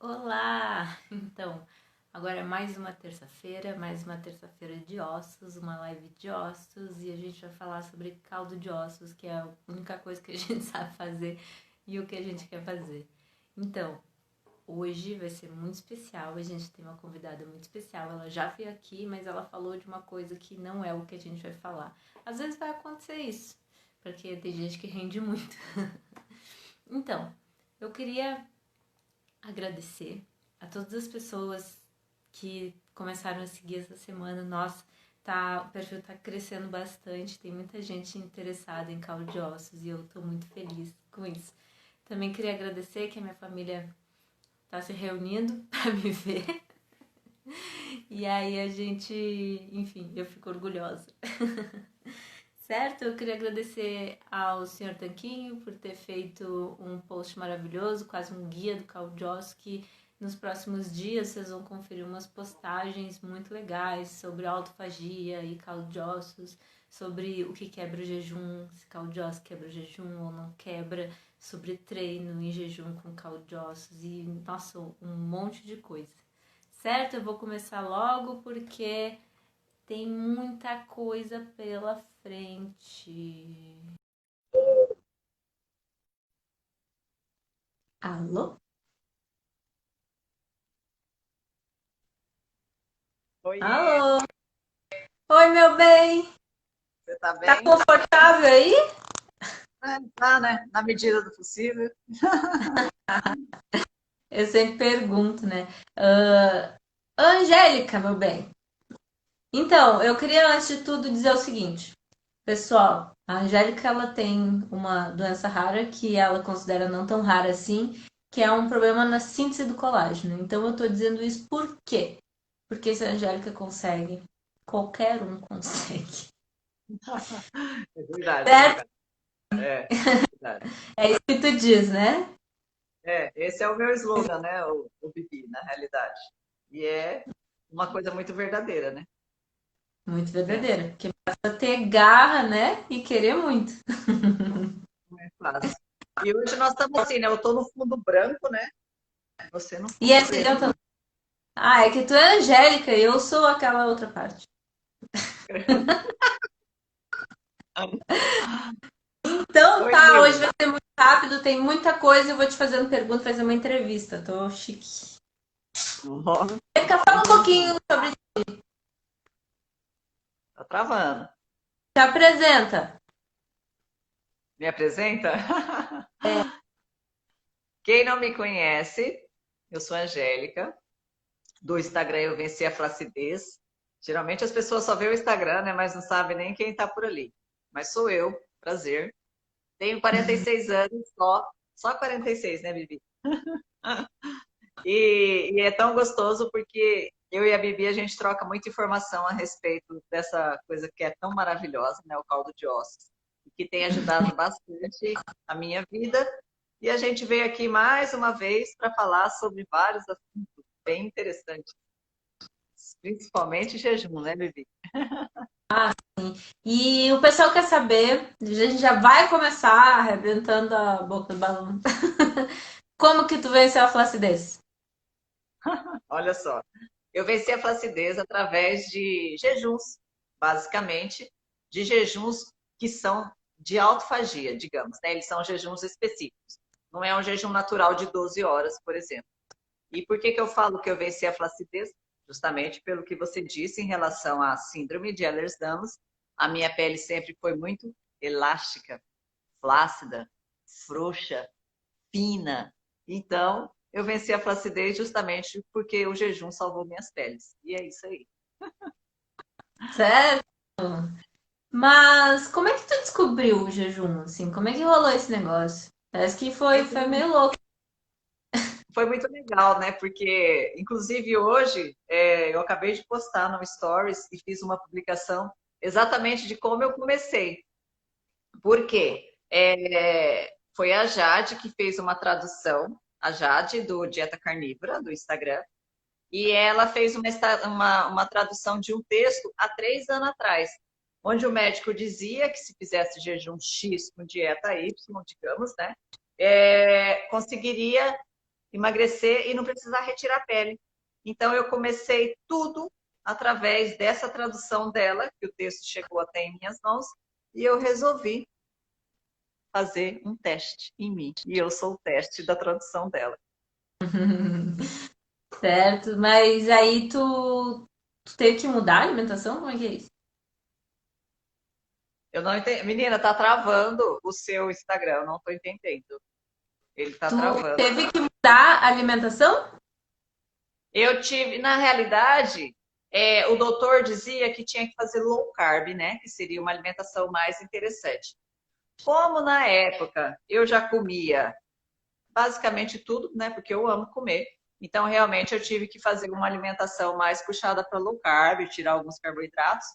Olá! Então, agora é mais uma terça-feira de ossos, uma live de ossos, e a gente vai falar sobre caldo de ossos, que é a única coisa que a gente sabe fazer e o que a gente quer fazer. Então, hoje vai ser muito especial, a gente tem uma convidada muito especial, ela já veio aqui, mas ela falou de uma coisa que não é o que a gente vai falar. Às vezes vai acontecer isso, porque tem gente que rende muito. Então, eu queria agradecer a todas as pessoas que começaram a seguir essa semana. Nossa, o perfil tá crescendo bastante, tem muita gente interessada em caldo de ossos e eu tô muito feliz com isso. Também queria agradecer que a minha família tá se reunindo para me ver. E aí a gente, enfim, eu fico orgulhosa. Certo? Eu queria agradecer ao Senhor Tanquinho por ter feito um post maravilhoso, quase um guia do caldo de ossos, que nos próximos dias vocês vão conferir umas postagens muito legais sobre autofagia e caldo de ossos, sobre o que quebra o jejum, se caldo de ossos quebra o jejum ou não quebra, sobre treino em jejum com caldo de ossos e, nossa, um monte de coisa. Certo? Eu vou começar logo porque tem muita coisa pela frente. Alô? Oiê, Alô? Oi, meu bem. você tá Tá bem? confortável aí? Tá, né? Na medida do possível. Eu sempre pergunto, né? Angélica, meu bem. Então, eu queria antes de tudo dizer o seguinte, pessoal. A Angélica ela tem uma doença rara que ela considera não tão rara assim, que é um problema na síntese do colágeno. Então, eu tô dizendo isso por quê? Porque se a Angélica consegue, qualquer um consegue. É verdade, é Certo? verdade. É, verdade. É isso que tu diz, né? É, esse é o meu slogan, né? O Bibi, na realidade. E é uma coisa muito verdadeira, né? Muito É, verdadeira. Porque basta ter garra, né? E querer muito. não é fácil. E hoje nós estamos assim, né? Eu tô no fundo branco, né? Você no E fundo esse preto, eu né? também. Ah, é que tu é Angélica e eu sou aquela outra parte. Então Oi, tá, hoje Nil. vai ser muito rápido, tem muita coisa, eu vou te fazendo pergunta, fazer uma entrevista. Tô chique. Ó, Fala um pouquinho sobre. tá travando. Te apresenta. Me apresenta? Quem não me conhece, eu sou a Angélica. Do Instagram eu venci a flacidez. Geralmente as pessoas só vê o Instagram, né, mas não sabem nem quem está por ali. Mas sou eu, prazer. Tenho 46 anos, só 46, né, Bibi? E é tão gostoso porque eu e a Bibi a gente troca muita informação a respeito dessa coisa que é tão maravilhosa, né, o caldo de ossos, e que tem ajudado bastante a minha vida. E a gente veio aqui mais uma vez para falar sobre vários assuntos bem interessantes, principalmente jejum, né, Bibi? E o pessoal quer saber, a gente já vai começar arrebentando a boca do balão. Como que tu venceu a flacidez? Olha só, eu venci a flacidez através de jejuns, basicamente, de jejuns que são de autofagia, digamos, né? Eles são jejuns específicos. Não é um jejum natural de 12 horas, por exemplo. E por que que eu falo que eu venci a flacidez? Justamente pelo que você disse em relação à síndrome de Ehlers-Danlos. A minha pele sempre foi muito elástica, flácida, frouxa, fina. Então, eu venci a flacidez justamente porque o jejum salvou minhas peles. E é isso aí. Certo? Mas como é que tu descobriu o jejum, assim? Como é que rolou esse negócio? Parece que foi Então, meio louco. foi muito legal, né? Porque, inclusive, hoje eu acabei de postar no Stories e fiz uma publicação exatamente de como eu comecei. Por quê? Foi a Jade que fez uma tradução, a Jade, do Dieta Carnívora, do Instagram, e ela fez uma tradução de um texto há 3 anos atrás, onde o médico dizia que se fizesse jejum X com dieta Y, digamos, né, conseguiria emagrecer e não precisar retirar a pele. Então, eu comecei tudo através dessa tradução dela, que o texto chegou até em minhas mãos, e eu resolvi fazer um teste em mim. E eu sou o teste da tradução dela. Certo, mas aí tu teve que mudar a alimentação? Como é que é isso? Eu não entendo. Menina, tá travando o seu Instagram, eu não tô entendendo. Ele tá Tu travando. teve que mudar a alimentação? Eu tive, na realidade, o doutor dizia que tinha que fazer low carb, né? Que seria uma alimentação mais interessante. Como na época eu já comia basicamente tudo, né? Porque eu amo comer. Então, realmente, eu tive que fazer uma alimentação mais puxada para low carb, tirar alguns carboidratos.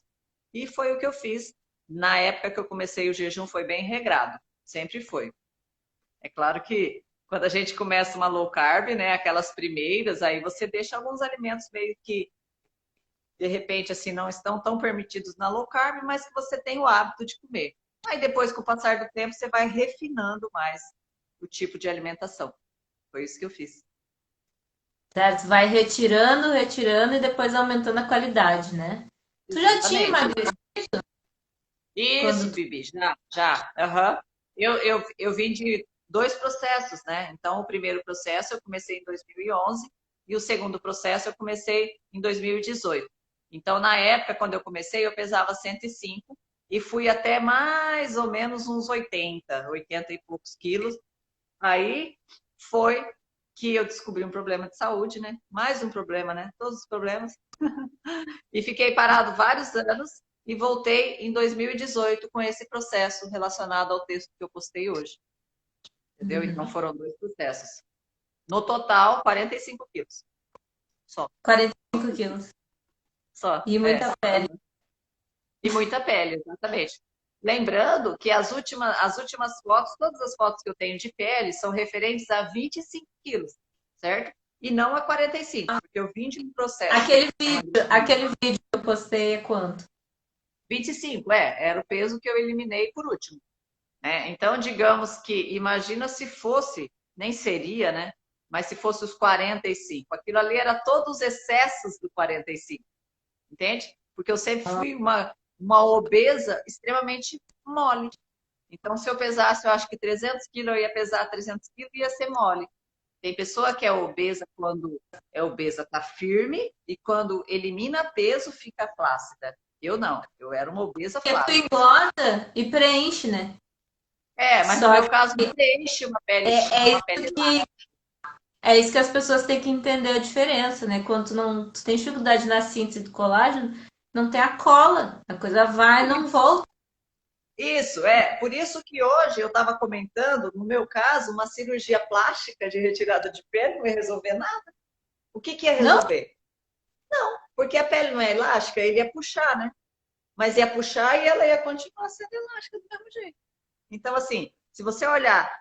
E foi o que eu fiz. Na época que eu comecei o jejum, foi bem regrado. Sempre foi. É claro que quando a gente começa uma low carb, né? Aquelas primeiras, aí você deixa alguns alimentos meio que, de repente, assim, não estão tão permitidos na low carb, mas que você tem o hábito de comer. Aí depois, com o passar do tempo, você vai refinando mais o tipo de alimentação. Foi isso que eu fiz. Certo, vai retirando, retirando e depois aumentando a qualidade, né? Tu já tinha Exatamente. emagrecido Isso, quando tu... Bibi, já, já. Aham. Eu vim de dois processos, né? Então, o primeiro processo eu comecei em 2011 e o segundo processo eu comecei em 2018. Então, na época, quando eu comecei, eu pesava 105 e fui até mais ou menos uns 80 e poucos quilos. Aí foi que eu descobri um problema de saúde, né? Mais um problema, né? Todos os problemas. E fiquei parado vários anos e voltei em 2018 com esse processo relacionado ao texto que eu postei hoje. Entendeu? Então Uhum. foram dois processos. No total, 45 quilos. Só. 45 quilos. Só. E muita pele. E muita pele, exatamente. Lembrando que as últimas fotos, todas as fotos que eu tenho de pele são referentes a 25 quilos, certo? E não a 45, porque eu vim de um processo. Aquele vídeo que eu postei é quanto? 25, era o peso que eu eliminei por último. Né? Então, digamos que, imagina se fosse, nem seria, né? Mas se fosse os 45, aquilo ali era todos os excessos do 45, entende? Porque eu sempre fui uma obesa extremamente mole. Então, se eu pesasse, eu acho que 300 quilos, eu ia pesar 300 quilos e ia ser mole. Tem pessoa que é obesa quando é obesa, tá firme, e quando elimina peso, fica flácida. Eu não, eu era uma obesa Porque tu flácida. engorda e preenche, né? Mas no Só meu caso, não preenche é uma isso pele que é isso que as pessoas têm que entender a diferença, né? Quando tu tem dificuldade na síntese do colágeno, não tem a cola. A coisa vai e não volta. Isso, por isso que hoje eu estava comentando, no meu caso, uma cirurgia plástica de retirada de pele não ia resolver nada. O que ia Não? resolver? Porque a pele não é elástica, ele ia puxar, né? Mas ia puxar e ela ia continuar sendo elástica do mesmo jeito. Então, assim, se você olhar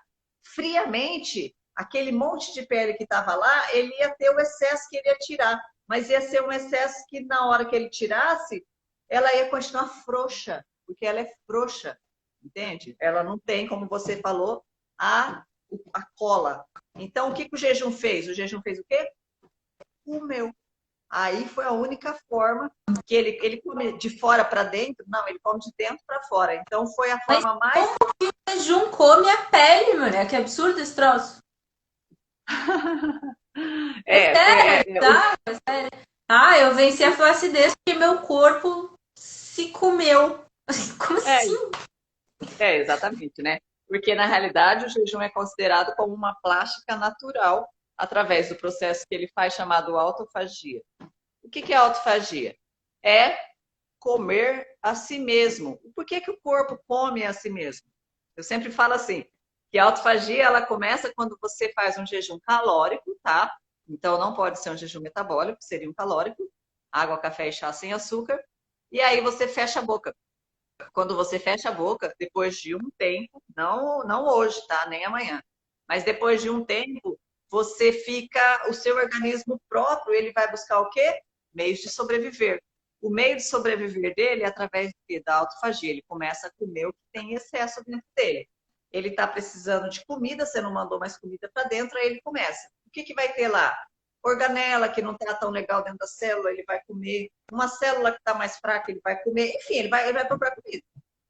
friamente, aquele monte de pele que estava lá, ele ia ter o excesso que ele ia tirar. Mas ia ser um excesso que, na hora que ele tirasse, ela ia continuar frouxa, porque ela é frouxa, entende? Ela não tem, como você falou, a cola. Então, o que o jejum fez? O jejum fez o quê? Comeu. Aí foi a única forma que ele come de fora para dentro, não, ele come de dentro para fora. Então foi a Mas forma mais. como que o jejum come a pele, mulher? Que absurdo esse troço. É sério, tá? É sério. Ah, eu venci a flacidez porque meu corpo se comeu. Como é, assim? exatamente, né? Porque na realidade o jejum é considerado como uma plástica natural através do processo que ele faz chamado autofagia. O que é autofagia? É comer a si mesmo. Por que o corpo come a si mesmo? Eu sempre falo assim, que a autofagia ela começa quando você faz um jejum calórico, tá? Então não pode ser um jejum metabólico, seria um calórico, água, café e chá sem açúcar. E aí você fecha a boca. Quando você fecha a boca, depois de um tempo, não hoje, tá? Nem amanhã. Mas depois de um tempo, você fica, o seu organismo próprio, ele vai buscar o quê? Meios de sobreviver. O meio de sobreviver dele é através da autofagia. Ele começa a comer o que tem excesso dentro dele. Ele está precisando de comida, você não mandou mais comida para dentro, aí ele começa. O que vai ter lá? Organela, que não está tão legal dentro da célula, ele vai comer. Uma célula que está mais fraca, ele vai comer. Enfim, ele vai procurar comida.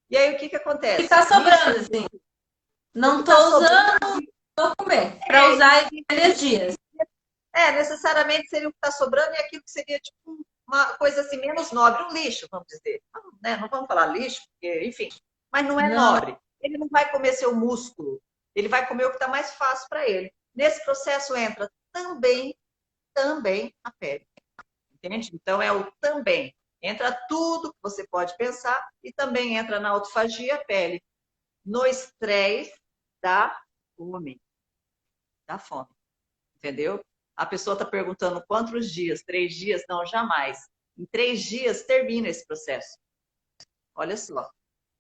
E aí, o que E acontece? tá sobrando, assim. Não tô Tá usando, sobrando, vou comer. Para usar em energias. necessariamente seria o que está sobrando e aquilo que seria tipo uma coisa assim menos nobre, um lixo, vamos dizer. Não, né? Não vamos falar lixo, porque, enfim, mas não é Não. nobre. Ele não vai comer seu músculo, ele vai comer o que está mais fácil para ele. Nesse processo entra também a pele, entende? Então é o também. Entra tudo que você pode pensar e também entra na autofagia a pele, no estresse da fome, da fome, entendeu? A pessoa está perguntando quantos dias? 3 dias? Não, jamais. Em 3 dias termina esse processo. Olha só.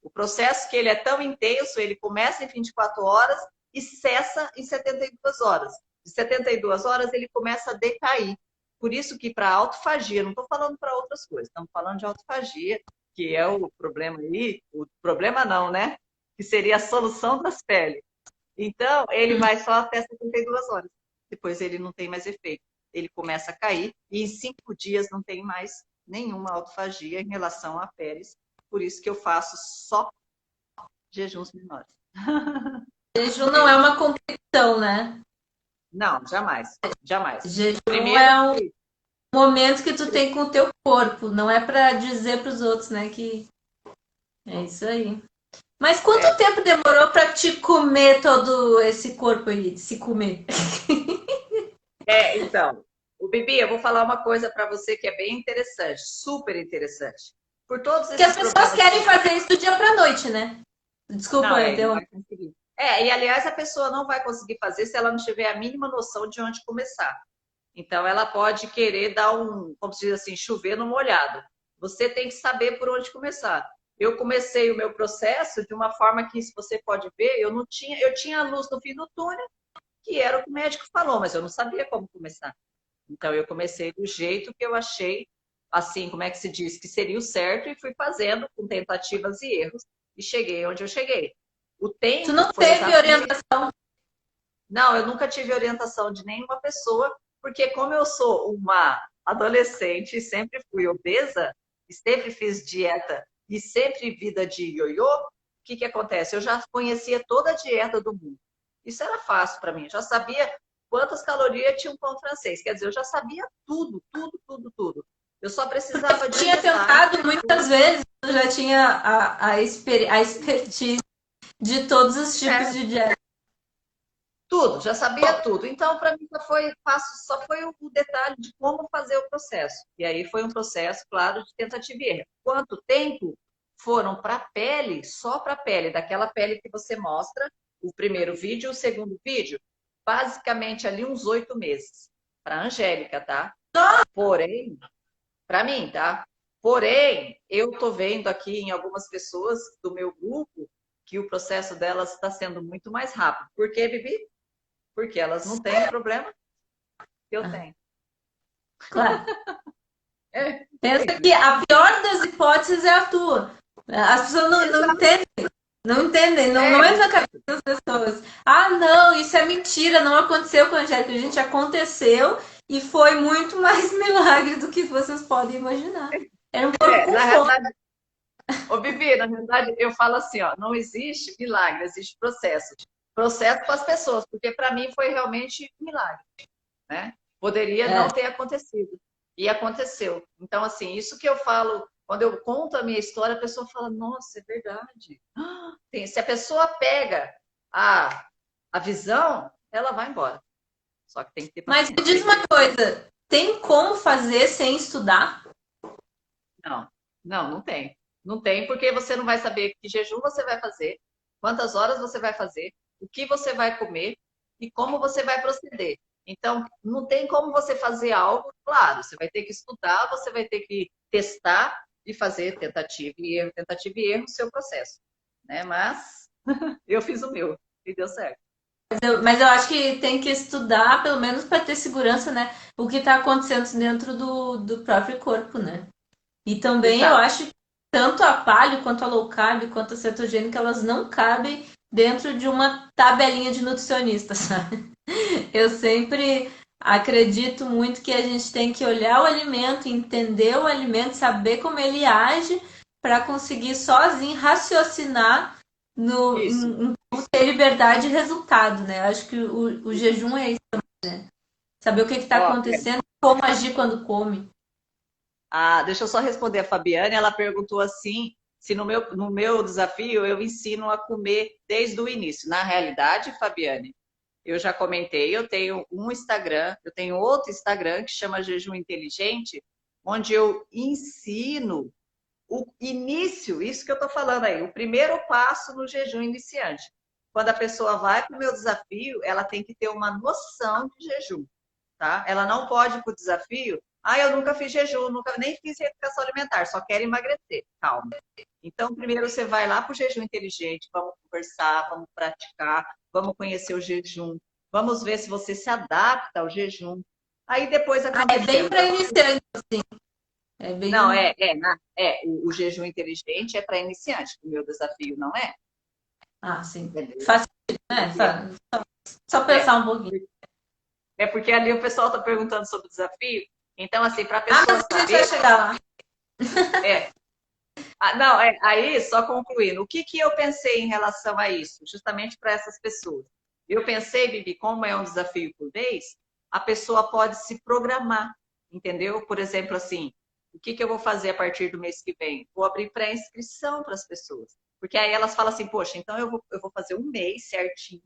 O processo que ele é tão intenso, ele começa em 24 horas e cessa em 72 horas. De 72 horas ele começa a decair. Por isso que para autofagia, não estou falando para outras coisas, estamos falando de autofagia, que é o problema aí, o problema não, né? Que seria a solução das peles. Então, ele vai só até 72 horas. Depois ele não tem mais efeito. Ele começa a cair e em 5 dias não tem mais nenhuma autofagia em relação a peles. Por isso que eu faço só jejuns menores. Jejum não é uma competição, né? Não, jamais. Jamais. Jejum Primeiro, é um momento que tu tem com o teu corpo. Não é para dizer para os outros, né? Que é isso aí. Mas quanto tempo demorou para te comer todo esse corpo aí? Se comer? então, o Bibi, eu vou falar uma coisa para você que é bem interessante, super interessante. Por todos Porque as esses pessoas problemas. querem fazer isso do dia para noite, né? Desculpa, Não, eu não vai conseguir. E aliás, a pessoa não vai conseguir fazer se ela não tiver a mínima noção de onde começar. Então, ela pode querer dar como se diz assim, chover no molhado. Você tem que saber por onde começar. Eu comecei o meu processo de uma forma que, se você pode ver, eu tinha a luz no fim do túnel, que era o que o médico falou, mas eu não sabia como começar. Então, eu comecei do jeito que eu achei, assim, como é que se diz, que seria o certo, e fui fazendo com tentativas e erros, e cheguei onde eu cheguei. O Tu tempo não foi teve exatamente. orientação. Não, eu nunca tive orientação de nenhuma pessoa, porque como eu sou uma adolescente e sempre fui obesa, e sempre fiz dieta e sempre vida de ioiô, o que acontece? Eu já conhecia toda a dieta do mundo. Isso era fácil para mim. Eu já sabia quantas calorias tinha um pão francês. Quer dizer, eu já sabia tudo, tudo, tudo, tudo. Eu só precisava de um Tinha detalhe. tentado muitas vezes, tu já tinha a expertise de todos os tipos de dieta. Tudo, já sabia tudo. Então, para mim, só foi o detalhe de como fazer o processo. E aí foi um processo, claro, de tentativa e erro. Quanto tempo foram para a pele, só para a pele, daquela pele que você mostra, o primeiro vídeo, o segundo vídeo, basicamente ali uns 8 meses. Para a Angélica, tá? Porém, para mim, tá? Porém, eu tô vendo aqui em algumas pessoas do meu grupo que o processo delas está sendo muito mais rápido. Por quê, Bibi? Porque elas não têm o problema que eu tenho. Claro. Pensa que a pior das hipóteses é a tua. As pessoas não entendem. Não entendem, não entra na cabeça das pessoas. Ah, não, isso é mentira, não aconteceu com a Angélica. Gente, aconteceu e foi muito mais milagre do que vocês podem imaginar. Era um corpo com Na fome. realidade, Bibi, na realidade, eu falo assim, ó, não existe milagre, existe processo. Processo com as pessoas, porque para mim foi realmente um milagre, né? Poderia não ter acontecido. E aconteceu. Então, assim, isso que eu falo, quando eu conto a minha história, a pessoa fala, nossa, é verdade. Se a pessoa pega a visão, ela vai embora. Só que tem que ter Mas paciência. me diz uma coisa, tem como fazer sem estudar? Não, não tem. Não tem, porque você não vai saber que jejum você vai fazer, quantas horas você vai fazer, o que você vai comer e como você vai proceder. Então, não tem como você fazer algo, claro, você vai ter que estudar, você vai ter que testar e fazer tentativa e erro, seu processo. Né? Mas eu fiz o meu e deu certo. Mas eu acho que tem que estudar, pelo menos para ter segurança, né? O que está acontecendo dentro do próprio corpo, né? E também eu Exato. acho que tanto a paleo, quanto a low carb, quanto a cetogênica, elas não cabem dentro de uma tabelinha de nutricionista, sabe? Eu sempre acredito muito que a gente tem que olhar o alimento, entender o alimento, saber como ele age, para conseguir sozinho raciocinar Isso. em como ter liberdade e resultado, né? Acho que o jejum é isso, saber o que está Ó, acontecendo, como agir quando come. deixa eu só responder a Fabiane. Ela perguntou assim, se no meu desafio eu ensino a comer desde o início. Na realidade, Fabiane, eu já comentei, eu tenho um Instagram, eu tenho outro Instagram que chama Jejum Inteligente, onde eu ensino o início, isso que eu estou falando aí, o primeiro passo no jejum iniciante. Quando a pessoa vai para o meu desafio, ela tem que ter uma noção de jejum, tá? Ela não pode ir para o desafio, eu nunca fiz jejum, nunca nem fiz reeducação alimentar, só quero emagrecer. Calma. Então, primeiro você vai lá para o jejum inteligente, vamos conversar, vamos praticar, vamos conhecer o jejum, vamos ver se você se adapta ao jejum. Aí depois É bem acontecendo para das iniciante, é não, bem. o jejum inteligente é para iniciante, o meu desafio não é, Ah, sim. entendeu? Fácil, né? Porque, Só é, pensar um pouquinho. é porque ali o pessoal está perguntando sobre o desafio, então, assim, para a Ah, pessoa mas a gente vai saber, chegar lá. é, não, aí, só concluindo, o que que eu pensei em relação a isso, justamente para essas pessoas? Eu pensei, Bibi, como é um desafio por mês, a pessoa pode se programar, entendeu? Por exemplo, assim, o que que eu vou fazer a partir do mês que vem? Vou abrir pré-inscrição para as pessoas, porque aí elas falam assim, poxa, então eu vou fazer um mês certinho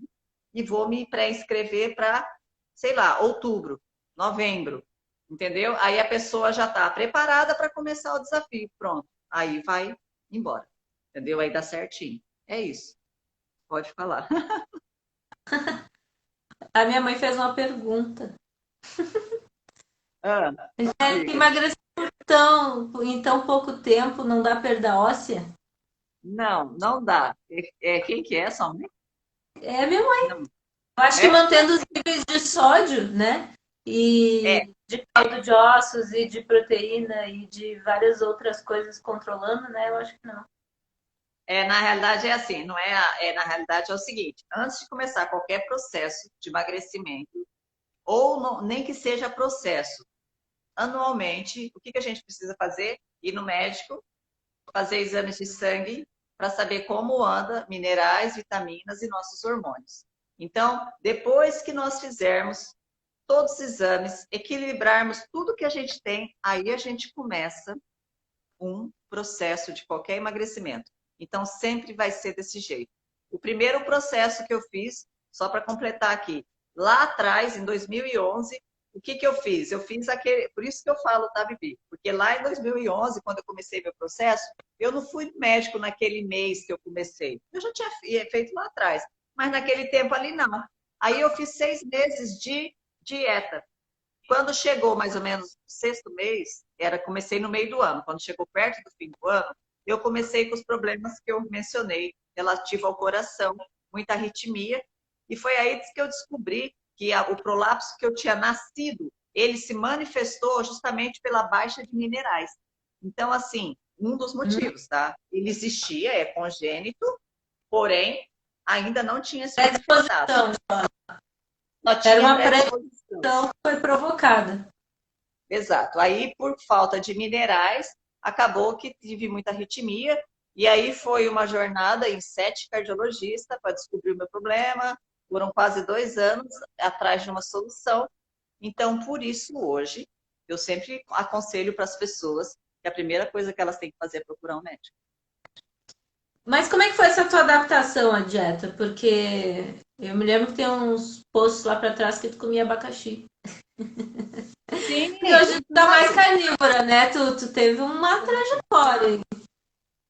e vou me pré-inscrever para, sei lá, outubro, novembro, entendeu? Aí a pessoa já está preparada para começar o desafio, pronto. Aí vai embora. Entendeu? Aí dá certinho. É isso. Pode falar. A minha mãe fez uma pergunta. Ah, diga. Emagrecer em tão pouco tempo não dá perda óssea? Não, não dá. Quem que é sua mãe? É, minha mãe. Não. Eu acho que É? mantendo os níveis de sódio, né? É. E de caldo de ossos e de proteína e de várias outras coisas controlando, né? Eu acho que não. Na realidade é assim, não é, na realidade é o seguinte, antes de começar qualquer processo de emagrecimento, ou nem que seja processo, anualmente, o que que a gente precisa fazer? Ir no médico, fazer exames de sangue para saber como anda minerais, vitaminas e nossos hormônios. Então, depois que nós fizermos todos os exames, equilibrarmos tudo que a gente tem, aí a gente começa um processo de qualquer emagrecimento. Então, sempre vai ser desse jeito. O primeiro processo que eu fiz, só para completar aqui, lá atrás, em 2011, o que que eu fiz? Eu fiz aquele, por isso que eu falo, tá, Bibi? Porque lá em 2011, quando eu comecei meu processo, eu não fui médico naquele mês que eu comecei. Eu já tinha feito lá atrás, mas naquele tempo ali não. Aí eu fiz 6 meses de dieta. Quando chegou mais ou menos o sexto mês, comecei no meio do ano. Quando chegou perto do fim do ano, eu comecei com os problemas que eu mencionei, relativo ao coração, muita arritmia, e foi aí que eu descobri que o prolapso que eu tinha nascido, ele se manifestou justamente pela baixa de minerais. Então, assim, um dos motivos, tá? Ele existia, é congênito, porém, ainda não tinha se manifestado. Predisposição. Só Era tinha uma predisposição. predisposição que foi provocada. Exato. Aí, por falta de minerais, acabou que tive muita arritmia. E aí foi uma jornada em 7 cardiologistas para descobrir o meu problema. Foram quase 2 anos atrás de uma solução. Então, por isso, hoje, eu sempre aconselho para as pessoas que a primeira coisa que elas têm que fazer é procurar um médico. Mas como é que foi essa tua adaptação à dieta? Porque eu me lembro que tem uns posts lá pra trás que tu comia abacaxi. Sim, E hoje tu tá mais exato. carnívora, né? Tu teve uma trajetória.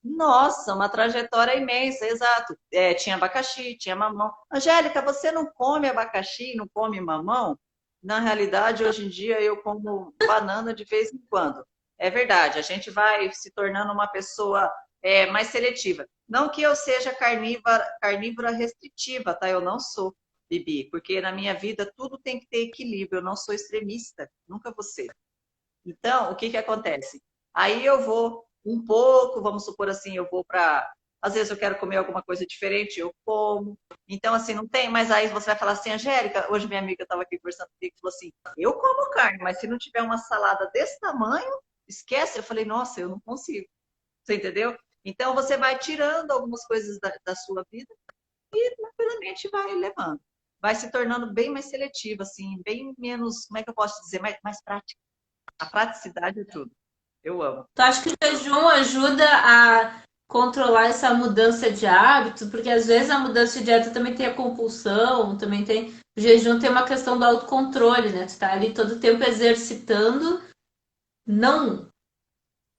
Nossa, uma trajetória imensa, exato. Tinha abacaxi, tinha mamão. Angélica, você não come abacaxi, não come mamão? Na realidade, hoje em dia eu como banana de vez em quando. É verdade, a gente vai se tornando uma pessoa mais seletiva. Não que eu seja carnívora restritiva, tá? Eu não sou, Bibi, porque na minha vida tudo tem que ter equilíbrio. Eu não sou extremista, nunca vou ser. Então, o que que acontece? Aí eu vou um pouco, vamos supor assim, eu vou para Às vezes eu quero comer alguma coisa diferente, eu como. Então, assim, não tem. Mas aí você vai falar assim, Angélica, hoje minha amiga estava aqui conversando comigo e falou assim: eu como carne, mas se não tiver uma salada desse tamanho, esquece. Eu falei, nossa, eu não consigo. Você entendeu? Então, você vai tirando algumas coisas da sua vida e tranquilamente vai levando. Vai se tornando bem mais seletivo, assim, bem menos, como é que eu posso dizer, mais prática. A praticidade é tudo. Eu amo. Tu acha que o jejum ajuda a controlar essa mudança de hábito? Porque às vezes a mudança de dieta também tem a compulsão, também tem. O jejum tem uma questão do autocontrole, né? Tu tá ali todo o tempo exercitando, não,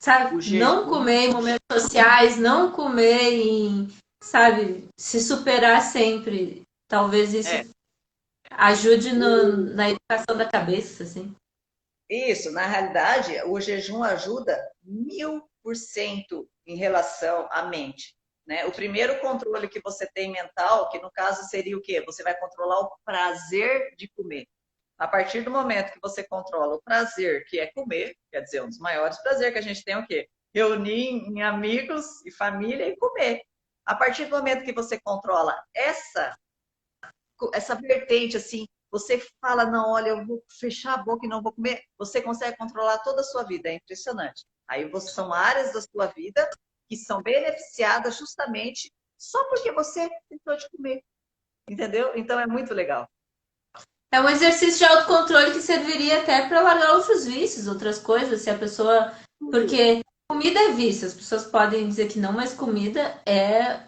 sabe? O Não jejum comer em momentos sociais, não comer em, sabe, se superar sempre. Talvez isso é ajude na educação da cabeça, assim. isso. Na realidade, o jejum ajuda 1000% em relação à mente. Né? O primeiro controle que você tem mental, que no caso seria o quê? Você vai controlar o prazer de comer. A partir do momento que você controla o prazer, que é comer, quer dizer, um dos maiores prazeres que a gente tem é o quê? Reunir em amigos e família e comer. A partir do momento que você controla essa vertente, assim, você fala, não, olha, eu vou fechar a boca e não vou comer, você consegue controlar toda a sua vida, é impressionante. Aí são áreas da sua vida que são beneficiadas justamente só porque você tentou de comer, entendeu? Então é muito legal. É um exercício de autocontrole que serviria até para largar outros vícios, outras coisas, se a pessoa. Porque comida é vício, as pessoas podem dizer que não, mas comida é.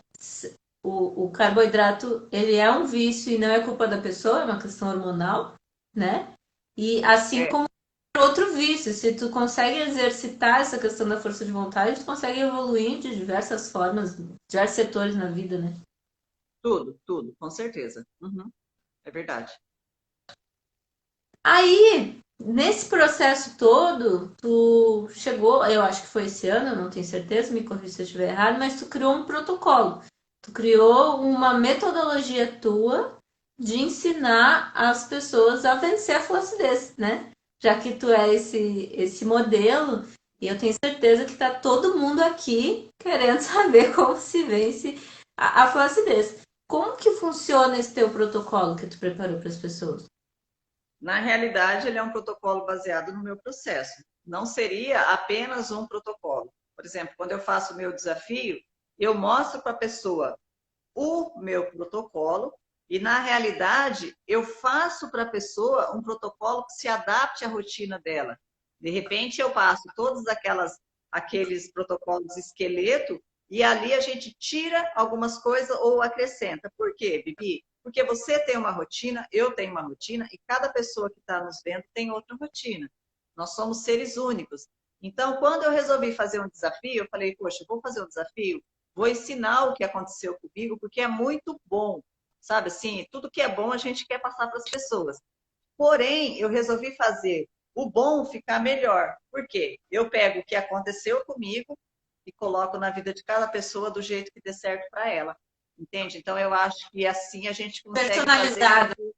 O carboidrato, ele é um vício e não é culpa da pessoa, é uma questão hormonal, né? E assim É, como outro vício, se tu consegue exercitar essa questão da força de vontade, tu consegue evoluir de diversas formas, diversos setores na vida, né? tudo, com certeza. Uhum, é verdade. Aí, nesse processo todo, tu chegou, eu acho que foi esse ano, eu não tenho certeza, me corrija se eu estiver errado, mas tu criou um protocolo. Tu criou uma metodologia tua de ensinar as pessoas a vencer a flacidez, né? Já que tu é esse modelo, e eu tenho certeza que tá todo mundo aqui querendo saber como se vence a flacidez. Como que funciona esse teu protocolo que tu preparou para as pessoas? Na realidade, ele é um protocolo baseado no meu processo. Não seria apenas um protocolo. Por exemplo, quando eu faço o meu desafio, eu mostro para a pessoa o meu protocolo e, na realidade, eu faço para a pessoa um protocolo que se adapte à rotina dela. De repente, eu passo todos aqueles protocolos esqueleto e ali a gente tira algumas coisas ou acrescenta. Por quê, Bibi? Porque você tem uma rotina, eu tenho uma rotina e cada pessoa que está nos vendo tem outra rotina. Nós somos seres únicos. Então, quando eu resolvi fazer um desafio, eu falei, poxa, eu vou fazer um desafio, vou ensinar o que aconteceu comigo, porque é muito bom. Sabe assim, tudo que é bom a gente quer passar para as pessoas. Porém, eu resolvi fazer o bom ficar melhor. Por quê? Eu pego o que aconteceu comigo e coloco na vida de cada pessoa do jeito que dê certo para ela. Entende? Então, eu acho que assim a gente consegue fazer com Personalizado. que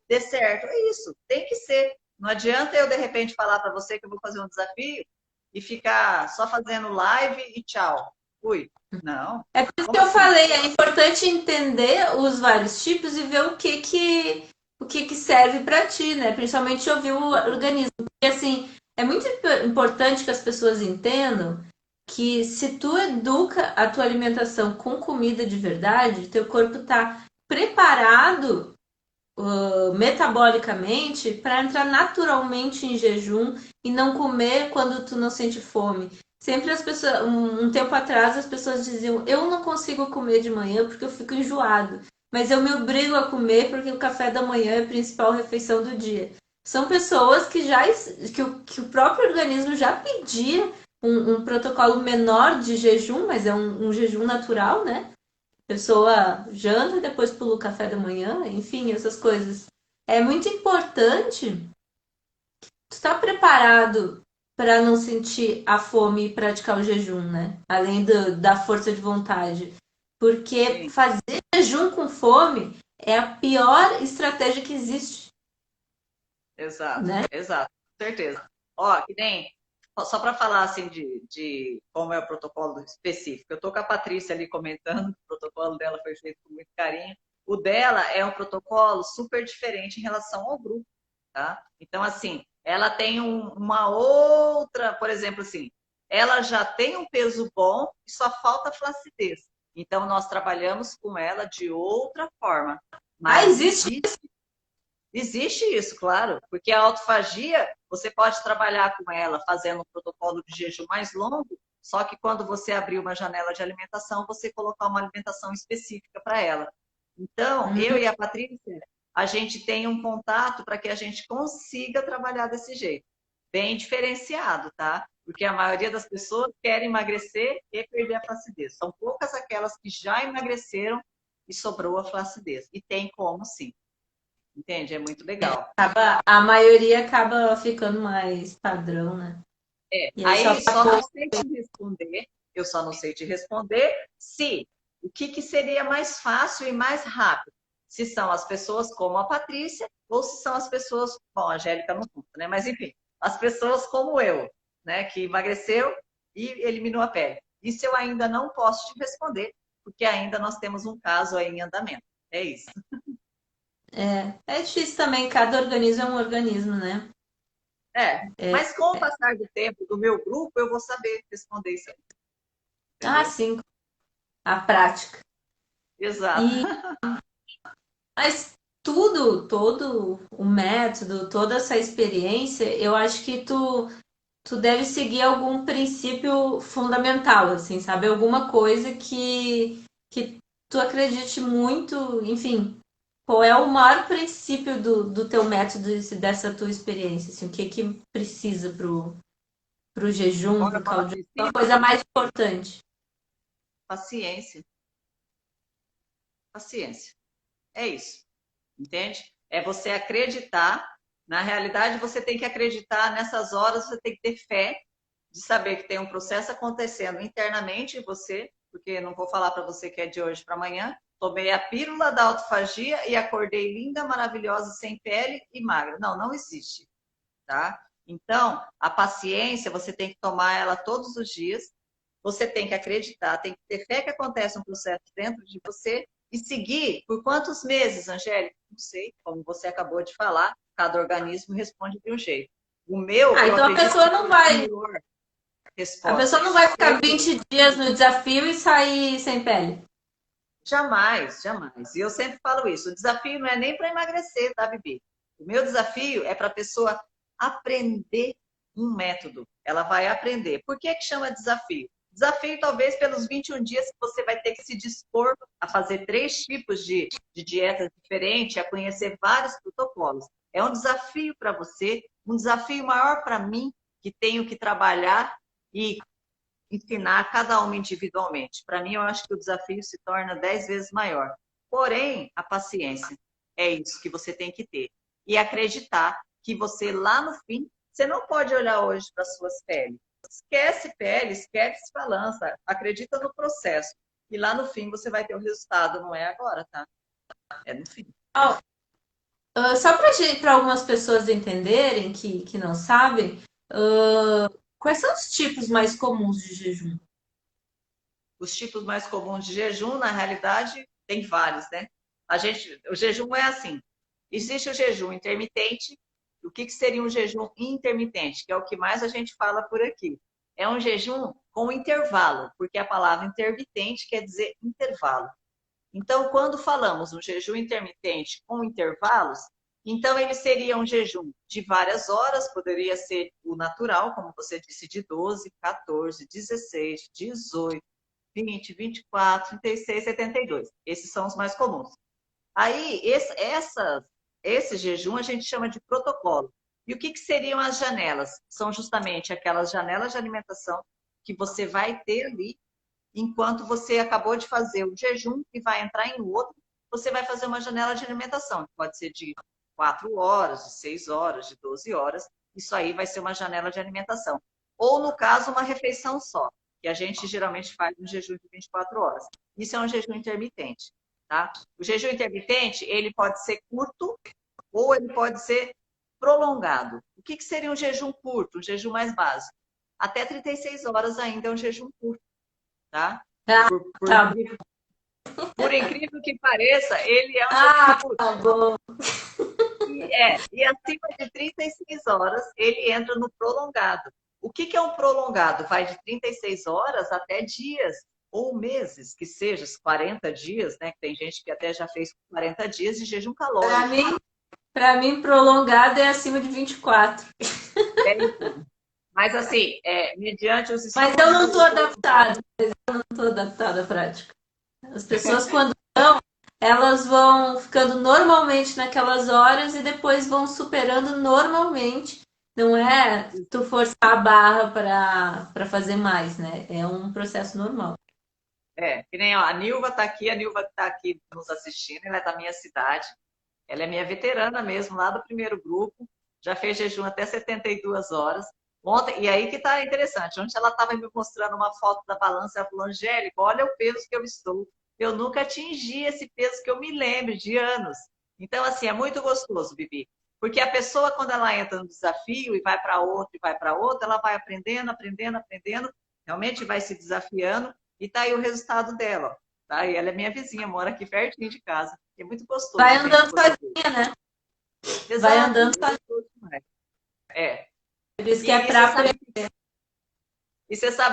dê certo. É isso, tem que ser. Não adianta eu, de repente, falar para você que eu vou fazer um desafio e ficar só fazendo live e tchau. Fui. Não. É por isso que Como eu assim? falei, é importante entender os vários tipos e ver o que serve para ti, né? Principalmente ouvir o organismo. Porque assim, é muito importante que as pessoas entendam que se tu educa a tua alimentação com comida de verdade, teu corpo tá preparado metabolicamente para entrar naturalmente em jejum e não comer quando tu não sente fome. Sempre as pessoas, um tempo atrás, as pessoas diziam: eu não consigo comer de manhã porque eu fico enjoado, mas eu me obrigo a comer porque o café da manhã é a principal refeição do dia. São pessoas que o próprio organismo já pedia um protocolo menor de jejum, mas é um jejum natural, né? Pessoa janta, depois pula o café da manhã, enfim, essas coisas. É muito importante tu estar preparado para não sentir a fome e praticar o jejum, né? Além da força de vontade. Porque Sim, fazer jejum com fome é a pior estratégia que existe, exato, né? exato, com certeza. Ó, que nem só para falar assim de como é o protocolo específico. Eu estou com a Patrícia ali comentando, o protocolo dela foi feito com muito carinho. O dela é um protocolo super diferente em relação ao grupo, tá? Então, assim, ela tem uma outra, por exemplo, assim, ela já tem um peso bom e só falta flacidez. Então, nós trabalhamos com ela de outra forma. Ah, Mas existe? existe isso, claro, porque a autofagia, você pode trabalhar com ela fazendo um protocolo de jejum mais longo, só que quando você abrir uma janela de alimentação, você colocar uma alimentação específica para ela. Então, eu Hum, e a Patrícia, a gente tem um contato para que a gente consiga trabalhar desse jeito, bem diferenciado, tá? Porque a maioria das pessoas quer emagrecer e perder a flacidez. São poucas aquelas que já emagreceram e sobrou a flacidez. E tem como sim. Entende? É muito legal. a maioria acaba ficando mais padrão, né? E aí só Aí pra só não sei te responder, eu só não sei te responder se o que seria mais fácil e mais rápido. Se são as pessoas como a Patrícia ou se são as pessoas, bom, a Angélica não conta, né? Mas enfim, as pessoas como eu, né? Que emagreceu e eliminou a pele. Isso eu ainda não posso te responder, porque ainda nós temos um caso aí em andamento. É isso. é difícil também, cada organismo é um organismo, né? Mas com o passar do tempo do meu grupo, eu vou saber responder isso aí, Ah, entendeu? sim, a prática. Exato. E mas tudo, todo o método, toda essa experiência, eu acho que tu deve seguir algum princípio fundamental, assim, sabe? Alguma coisa que tu acredite muito, enfim. Qual é o maior princípio do teu método, dessa tua experiência? Assim, o que que precisa pro jejum, Olha, pro o maior cardio? Qual a princípio, coisa mais importante? paciência. Paciência. É isso. Entende? É você acreditar. Na realidade, você tem que acreditar nessas horas, você tem que ter fé de saber que tem um processo acontecendo internamente em você, porque não vou falar para você que é de hoje para amanhã. Tomei a pílula da autofagia e acordei linda, maravilhosa, sem pele e magra. Não, não existe, tá? Então, a paciência, você tem que tomar ela todos os dias. Você tem que acreditar, tem que ter fé que acontece um processo dentro de você e seguir por quantos meses, Angélica? Não sei, como você acabou de falar, cada organismo responde de um jeito. O meu, Ah, eu então acredito que foi a melhor a resposta. pessoa não vai Foi a ficar melhor. 20 dias no desafio e sair sem pele. Jamais, jamais. E eu sempre falo isso. O desafio não é nem para emagrecer, tá, Bibi? O meu desafio é para a pessoa aprender um método. Ela vai aprender. Por que chama desafio? Desafio, talvez, pelos 21 dias que você vai ter que se dispor a fazer 3 tipos de dietas diferentes, a conhecer vários protocolos. É um desafio para você, um desafio maior para mim, que tenho que trabalhar e ensinar cada uma individualmente. Para mim, eu acho que o desafio se torna 10 vezes maior. Porém, a paciência é isso que você tem que ter. E acreditar que você, lá no fim, você não pode olhar hoje para suas peles. Esquece pele, esquece balança. Acredita no processo. E lá no fim você vai ter o resultado, não é agora, tá? É no fim. Ah, só para algumas pessoas entenderem que não sabem, quais são os tipos mais comuns de jejum? Os tipos mais comuns de jejum, na realidade, tem vários, né? O jejum é assim. Existe o jejum intermitente. O que seria um jejum intermitente? Que é o que mais a gente fala por aqui. É um jejum com intervalo, porque a palavra intermitente quer dizer intervalo. Então, quando falamos um jejum intermitente com intervalos, então ele seria um jejum de várias horas, poderia ser o natural, como você disse, de 12, 14, 16, 18, 20, 24, 36, 72. Esses são os mais comuns. Aí, esse jejum a gente chama de protocolo. E o que seriam as janelas? São justamente aquelas janelas de alimentação que você vai ter ali enquanto você acabou de fazer o jejum e vai entrar em outro, você vai fazer uma janela de alimentação, que pode ser de 4 horas, de 6 horas, de 12 horas. Isso aí vai ser uma janela de alimentação. Ou, no caso, uma refeição só, que a gente geralmente faz um jejum de 24 horas. Isso é um jejum intermitente, tá? O jejum intermitente, ele pode ser curto ou ele pode ser prolongado. O que seria um jejum curto, um jejum mais básico? até 36 horas ainda é um jejum curto, tá? Ah, Por, por, tá por incrível que pareça, ele é um jejum Ah, curto. tá bom. E acima de 36 horas, ele entra no prolongado. O que é um prolongado? Vai de 36 horas até dias ou meses, que seja 40 dias, né? Que tem gente que até já fez 40 dias de jejum calórico. Para mim, prolongado é acima de 24. É, então. Mas assim, mediante os Mas eu estudos não do estou doutor, adaptada. Eu não estou adaptada à prática. As pessoas, quando estão, elas vão ficando normalmente naquelas horas e depois vão superando normalmente. Não é tu forçar a barra para fazer mais, né? É um processo normal. que nem ó, a Nilva está aqui, a Nilva está aqui nos assistindo, ela é da minha cidade. Ela é minha veterana mesmo, lá do primeiro grupo, já fez jejum até 72 horas. Ontem, e aí que tá interessante, ontem ela estava me mostrando uma foto da balança, ela falou, Angélica, olha o peso que eu estou. Eu nunca atingi esse peso que eu me lembro, de anos. Então, assim, é muito gostoso, Bibi. Porque a pessoa, quando ela entra no desafio e vai para outro e vai para outro, ela vai aprendendo, aprendendo, aprendendo, realmente vai se desafiando, e tá aí o resultado dela. Tá? E ela é minha vizinha, mora aqui pertinho de casa. É muito gostoso Vai a gente andando poder ver. sozinha, né? Vai Exato, andando é sozinha. gostoso demais. É. Por isso que é E você pra sabe, aprender.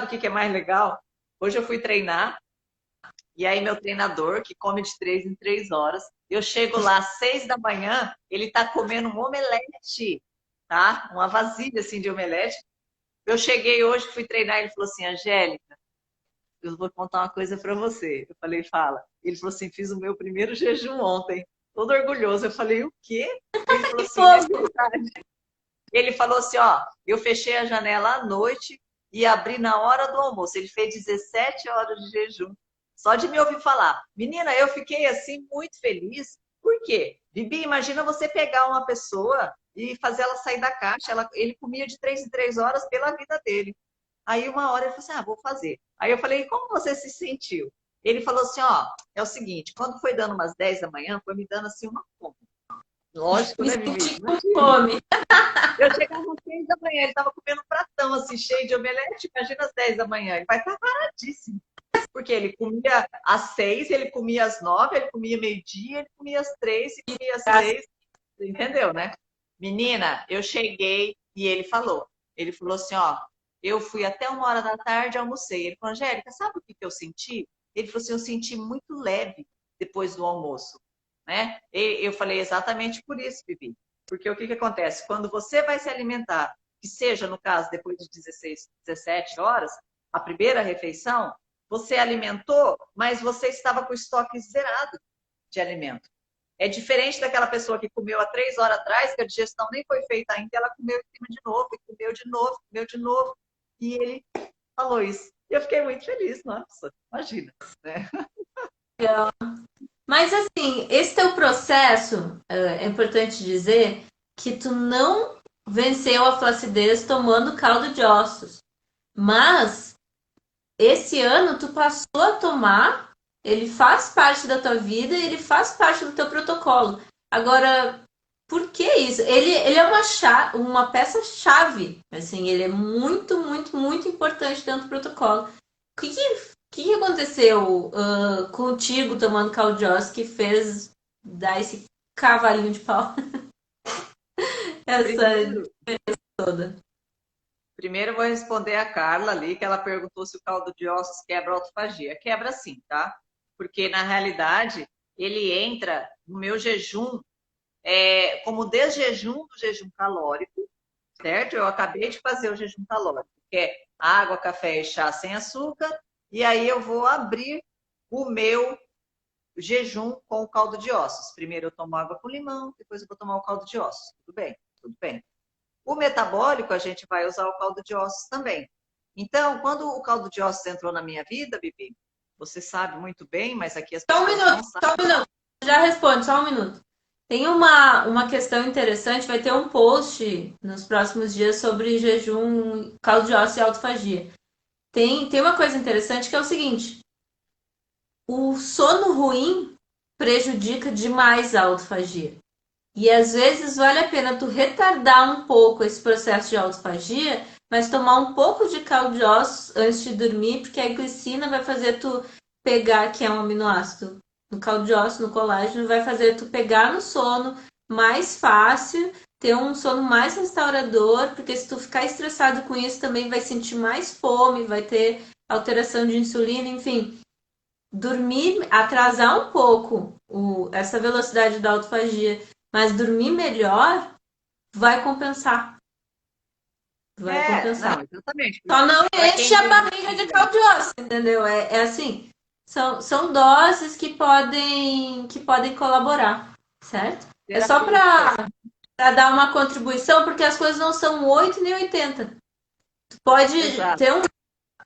o que é mais legal? Hoje eu fui treinar, e aí meu treinador, que come de 3 em 3 horas, eu chego lá às 6 da manhã, ele tá comendo um omelete, tá? Uma vasilha assim de omelete. Eu cheguei hoje, fui treinar, ele falou assim, Angélica, eu vou contar uma coisa para você. Eu falei, fala. Ele falou assim, fiz o meu primeiro jejum ontem. Todo orgulhoso. Eu falei, o quê? Ele falou assim, é Pô, verdade. Ele falou assim, ó, eu fechei a janela à noite e abri na hora do almoço. Ele fez 17 horas de jejum. Só de me ouvir falar. Menina, eu fiquei assim muito feliz. Por quê? Bibi, imagina você pegar uma pessoa e fazer ela sair da caixa. Ele comia de 3 em 3 horas pela vida dele. Aí uma hora ele falou assim, vou fazer. Aí eu falei, como você se sentiu? Ele falou assim, ó, é o seguinte, quando foi dando umas 10 da manhã, foi me dando assim uma fome. Lógico, me né, Vivi? senti com Imagina. fome. Eu chegava às 6 da manhã, ele estava comendo um pratão assim, cheio de omelete, imagina às 10 da manhã, ele vai estar paradíssimo. Porque ele comia às 6, ele comia às 9, ele comia meio-dia, ele comia às 3 e comia às 6. Entendeu, né? Menina, eu cheguei e ele falou assim, ó, eu fui até 1 hora da tarde, almocei. Ele falou, Angélica, sabe o que eu senti? Ele falou assim, eu senti muito leve depois do almoço, né? E eu falei exatamente por isso, Bibi. Porque o que acontece? Quando você vai se alimentar, que seja, no caso, depois de 16, 17 horas, a primeira refeição, você alimentou, mas você estava com o estoque zerado de alimento. É diferente daquela pessoa que comeu há 3 horas atrás, que a digestão nem foi feita ainda, ela comeu em cima de novo, e comeu de novo, comeu de novo. E ele falou isso. E eu fiquei muito feliz, nossa, imagina. Né? Mas assim, esse teu processo, é importante dizer que tu não venceu a flacidez tomando caldo de ossos. Mas esse ano tu passou a tomar, ele faz parte da tua vida, ele faz parte do teu protocolo. Agora, por que isso? Ele é uma peça-chave, assim, ele é muito, muito, muito importante dentro do protocolo. O que aconteceu contigo tomando caldo de ossos que fez dar esse cavalinho de pau? Essa Primeiro, toda. primeiro eu vou responder a Carla ali, que ela perguntou se o caldo de ossos quebra a autofagia. Quebra sim, tá? Porque, na realidade, ele entra no meu jejum como desjejum do jejum calórico, certo? Eu acabei de fazer o jejum calórico, que é água, café e chá sem açúcar, e aí eu vou abrir o meu jejum com o caldo de ossos. Primeiro eu tomo água com limão, depois eu vou tomar o caldo de ossos. Tudo bem? Tudo bem. O metabólico, a gente vai usar o caldo de ossos também. Então, quando o caldo de ossos entrou na minha vida, Bibi, você sabe muito bem, mas aqui as Só um pessoas minuto, não só sabem. um minuto. Já responde, só um minuto. Tem uma questão interessante, vai ter um post nos próximos dias sobre jejum, caldo de ossos e autofagia. Tem uma coisa interessante que é o seguinte: o sono ruim prejudica demais a autofagia. E às vezes vale a pena tu retardar um pouco esse processo de autofagia, mas tomar um pouco de caldo de ossos antes de dormir, porque a glicina vai fazer tu pegar, que é um aminoácido, no caldo de ossos, no colágeno, vai fazer tu pegar no sono mais fácil, ter um sono mais restaurador, porque se tu ficar estressado com isso também vai sentir mais fome, vai ter alteração de insulina, enfim. Dormir, atrasar um pouco essa velocidade da autofagia, mas dormir melhor vai compensar. Vai compensar. Não, exatamente. Só não Para enche quem a diz. barriga de caldo de osso, entendeu? É assim, são doses que podem colaborar, certo? É só Terapêuticas. para dar uma contribuição, porque as coisas não são 8 nem 80. Tu pode Exato. ter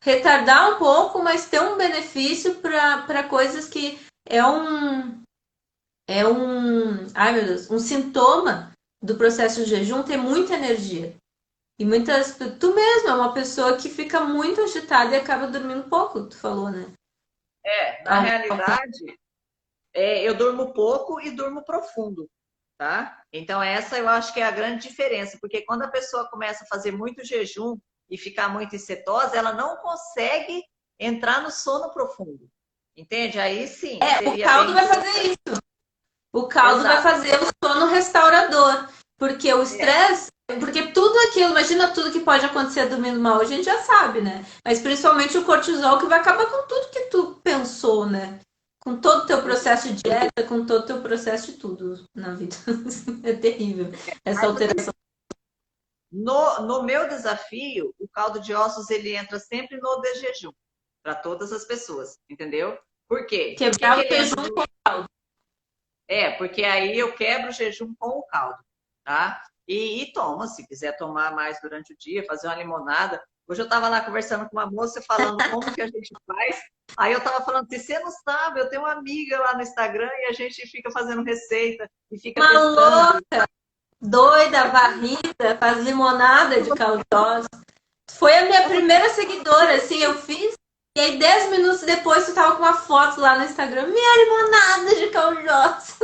retardar um pouco, mas ter um benefício para coisas que ai meu Deus, um sintoma do processo de jejum ter muita energia. E tu mesmo é uma pessoa que fica muito agitada e acaba dormindo pouco, tu falou, né? Na realidade, eu durmo pouco e durmo profundo, tá? Então, essa eu acho que é a grande diferença, porque quando a pessoa começa a fazer muito jejum e ficar muito em cetose, ela não consegue entrar no sono profundo, entende? Aí sim, O seria caldo bem vai fazer interessante. isso. O caldo vai Exato. fazer o sono restaurador, porque o É, estresse, porque tudo aquilo, imagina tudo que pode acontecer dormindo mal, a gente já sabe, né? Mas principalmente o cortisol que vai acabar com tudo que tu pensou, né? Com todo o teu processo de dieta, com todo o teu processo de tudo na vida. É terrível essa mas assim, alteração. no meu desafio, o caldo de ossos ele entra sempre no de jejum, para todas as pessoas, entendeu? Por quê? Por que Quebrar que o ele entra jejum. no... porque aí eu quebro o jejum com o caldo, tá? E toma, se quiser tomar mais durante o dia, fazer uma limonada. Hoje eu estava lá conversando com uma moça falando como que a gente faz. Aí eu estava falando assim, você não sabe, eu tenho uma amiga lá no Instagram e a gente fica fazendo receita e fica Uma testando. louca, doida, varrida, faz limonada de caldosa. Foi a minha primeira seguidora, assim, eu fiz. E aí, 10 minutos depois, tu tava com uma foto lá no Instagram. Minha limonada de caldosa.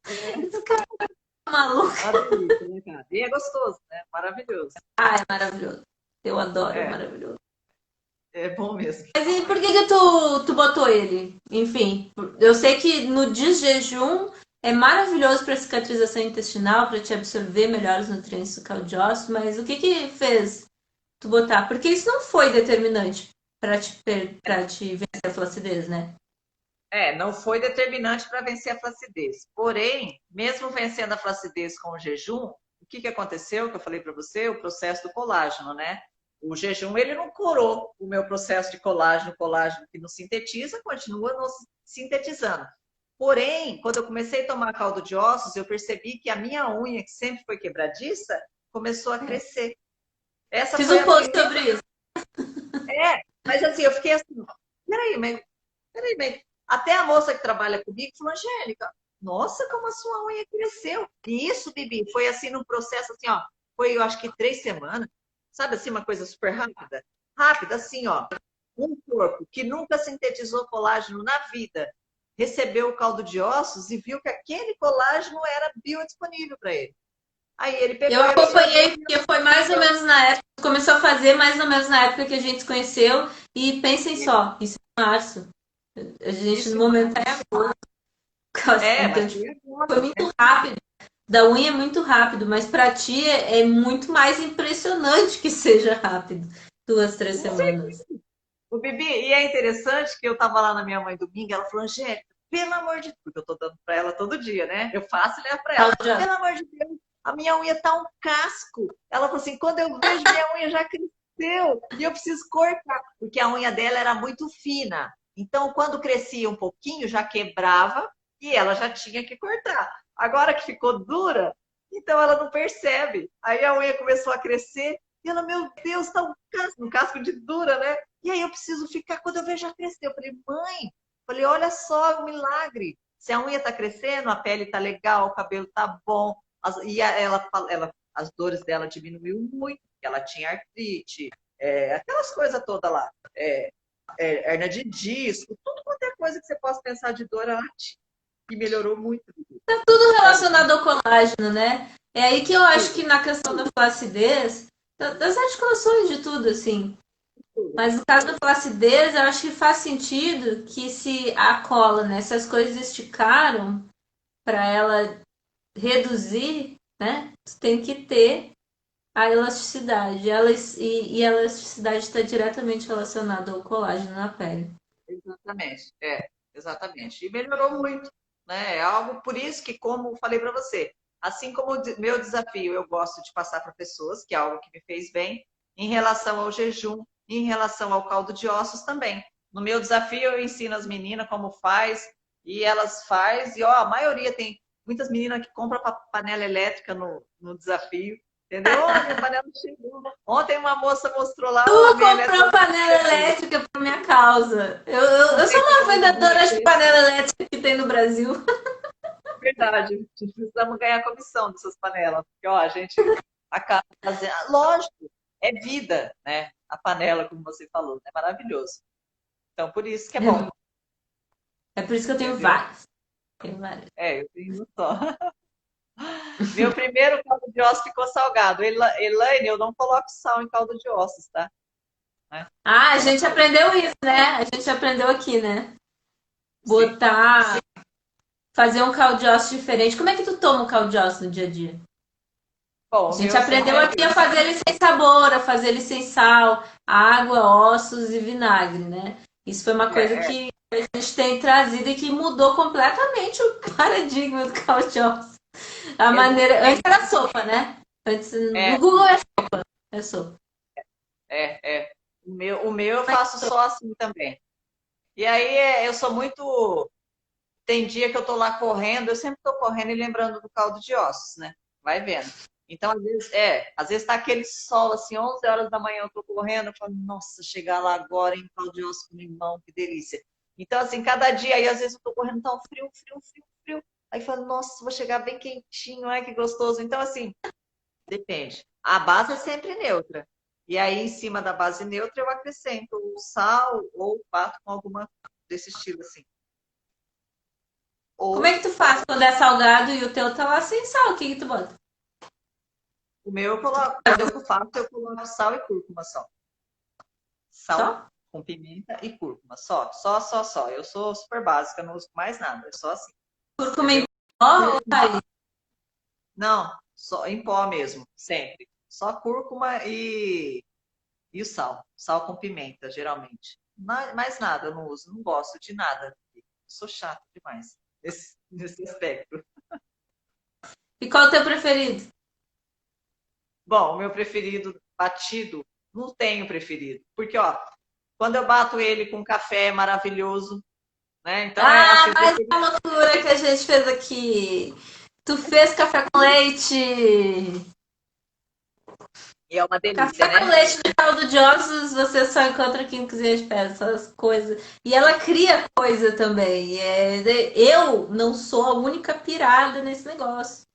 Esse cara é maluco. Uma delícia, né, cara? E é gostoso, né? Maravilhoso. Ah, é maravilhoso. Eu adoro, é É, maravilhoso. é bom mesmo. Mas e por que tu botou ele? Enfim, eu sei que no desjejum é maravilhoso para cicatrização intestinal, para te absorver melhor os nutrientes do caldiócito, mas o que fez tu botar? Porque isso não foi determinante para te vencer a flacidez, né? Não foi determinante para vencer a flacidez. Porém, mesmo vencendo a flacidez com o jejum, o que, que aconteceu? Que eu falei para você, o processo do colágeno, né? O jejum ele não curou o meu processo de colágeno que não sintetiza, continua não sintetizando. Porém, quando eu comecei a tomar caldo de ossos, eu percebi que a minha unha, que sempre foi quebradiça, começou a crescer. Essa Fiz foi um a post primeira. sobre isso. Mas assim, eu fiquei assim, peraí, mas até a moça que trabalha comigo falou, Angélica, nossa, como a sua unha cresceu. E isso, Bibi, foi assim num processo assim, ó, foi eu acho que 3 semanas, sabe assim, uma coisa super rápida? Rápida, assim, ó, um corpo que nunca sintetizou colágeno na vida, recebeu o caldo de ossos e viu que aquele colágeno era biodisponível para ele. Aí ele Eu pegou e absorveu acompanhei e porque foi mais ou menos na época, começou a fazer mais ou menos na época que a gente se conheceu. E pensem só, isso é em março. A gente no isso. momento é agora. Mas Então, tipo, foi agora, foi muito rápido. Da unha é muito rápido, mas pra ti é muito mais impressionante que seja rápido. 2, 3 não sei. semanas. O Bibi, e é interessante que eu tava lá na minha mãe domingo, ela falou, Angélica, pelo amor de Deus, porque eu tô dando pra ela todo dia, né? Eu faço e levo pra ela. Já. Pelo amor de Deus, a minha unha tá um casco. Ela falou assim, quando eu vejo, minha unha já cresceu e eu preciso cortar, porque a unha dela era muito fina. Então, quando crescia um pouquinho, já quebrava e ela já tinha que cortar. Agora que ficou dura, então ela não percebe. Aí a unha começou a crescer e ela, meu Deus, tá um casco de dura, né? E aí eu preciso ficar, quando eu vejo já cresceu. Eu falei, mãe, olha só o milagre. Se a unha tá crescendo, a pele tá legal, o cabelo tá bom. As dores dela diminuiu muito, porque ela tinha artrite, aquelas coisas todas lá. Hernia de disco, tudo quanto é coisa que você possa pensar de dor, ela tinha. E melhorou muito. Tudo Sabe? relacionado ao colágeno, né? É aí que eu acho que na questão da flacidez, Das articulações, de tudo, assim. Mas no caso da flacidez, eu acho que faz sentido que se a cola, né, se as coisas esticaram para ela reduzir, né, tu tem que ter a elasticidade. E a elasticidade está diretamente relacionada ao colágeno na pele. Exatamente, exatamente. E melhorou muito, né? É algo por isso que, como falei para você, assim como meu desafio eu gosto de passar para pessoas, que é algo que me fez bem, em relação ao jejum, em relação ao caldo de ossos também. No meu desafio eu ensino as meninas como faz e elas faz e ó, a maioria tem muitas meninas que compram panela elétrica no desafio. Entendeu? Oh, minha panela chegou. Ontem uma moça mostrou lá, oh, a minha Comprou elétrica panela chegou. elétrica por minha causa. Eu sou Comprei uma panela vendedora de duas. panela elétrica que tem no Brasil. Verdade, precisamos ganhar comissão dessas panelas, porque ó, a gente acaba fazendo. Lógico, é vida, né? A panela, como você falou, é maravilhoso. Então, por isso que é bom, É por isso que eu tenho entendeu? várias. Tenho várias. É, eu tenho um só. Meu primeiro caldo de ossos ficou salgado. Elaine, eu não coloco sal em caldo de ossos, tá? Né? Ah, a Só gente açúcar. aprendeu isso, né? A gente aprendeu aqui, né? Sim. Botar, fazer um caldo de ossos diferente. Como é que tu toma um caldo de ossos no dia a dia? A Bom, o gente meu aprendeu sempre. aqui a fazer ele sem sabor, a fazer ele sem sal, água, ossos e vinagre, né? Isso foi uma coisa É, é, que a gente tem trazido e que mudou completamente o paradigma do caldo de ossos. A maneira. Antes exatamente. era sopa, né? Antes, no É, Google é sopa. é. O meu eu faço só assim também. E aí eu sou muito. Tem dia que eu tô lá correndo, eu sempre tô correndo e lembrando do caldo de ossos, né? Vai vendo. Então, às vezes tá aquele sol assim, 11 horas da manhã eu tô correndo, eu falo, nossa, chegar lá agora em caldo de ossos com limão, que delícia. Então, assim, cada dia aí, às vezes eu tô correndo tão frio, frio, frio, frio. Aí eu falo, nossa, vou chegar bem quentinho, ai que gostoso. Então, assim, depende. A base é sempre neutra. E aí, em cima da base neutra, eu acrescento o sal ou bato com alguma desse estilo assim. Como é Ou que tu faz quando é salgado e o teu tá lá sem sal? O que que tu bota? o meu eu coloco, quando eu faço, eu coloco sal e cúrcuma só. Sal Só? com pimenta e cúrcuma, só, só, só, só. Eu sou super básica, não uso mais nada, é só assim, Curcuma em entendeu? pó ou Cúrcuma, raiz? não, só em pó mesmo, sempre. Só cúrcuma e o sal, sal com pimenta, geralmente. Mais nada eu não uso, não gosto de nada. Sou chato demais nesse aspecto. E qual é o teu preferido? Bom, o meu preferido batido, não tenho preferido. Porque, ó, quando eu bato ele com café é maravilhoso, né? Então, Ah, assim, o mais preferido. uma loucura que a gente fez aqui. Tu fez café com leite. E é uma Café delícia, com né? leite de caldo de ossos você só encontra aqui em Cozinha de Pé, essas coisas. E ela cria coisa também. Eu não sou a única pirada nesse negócio,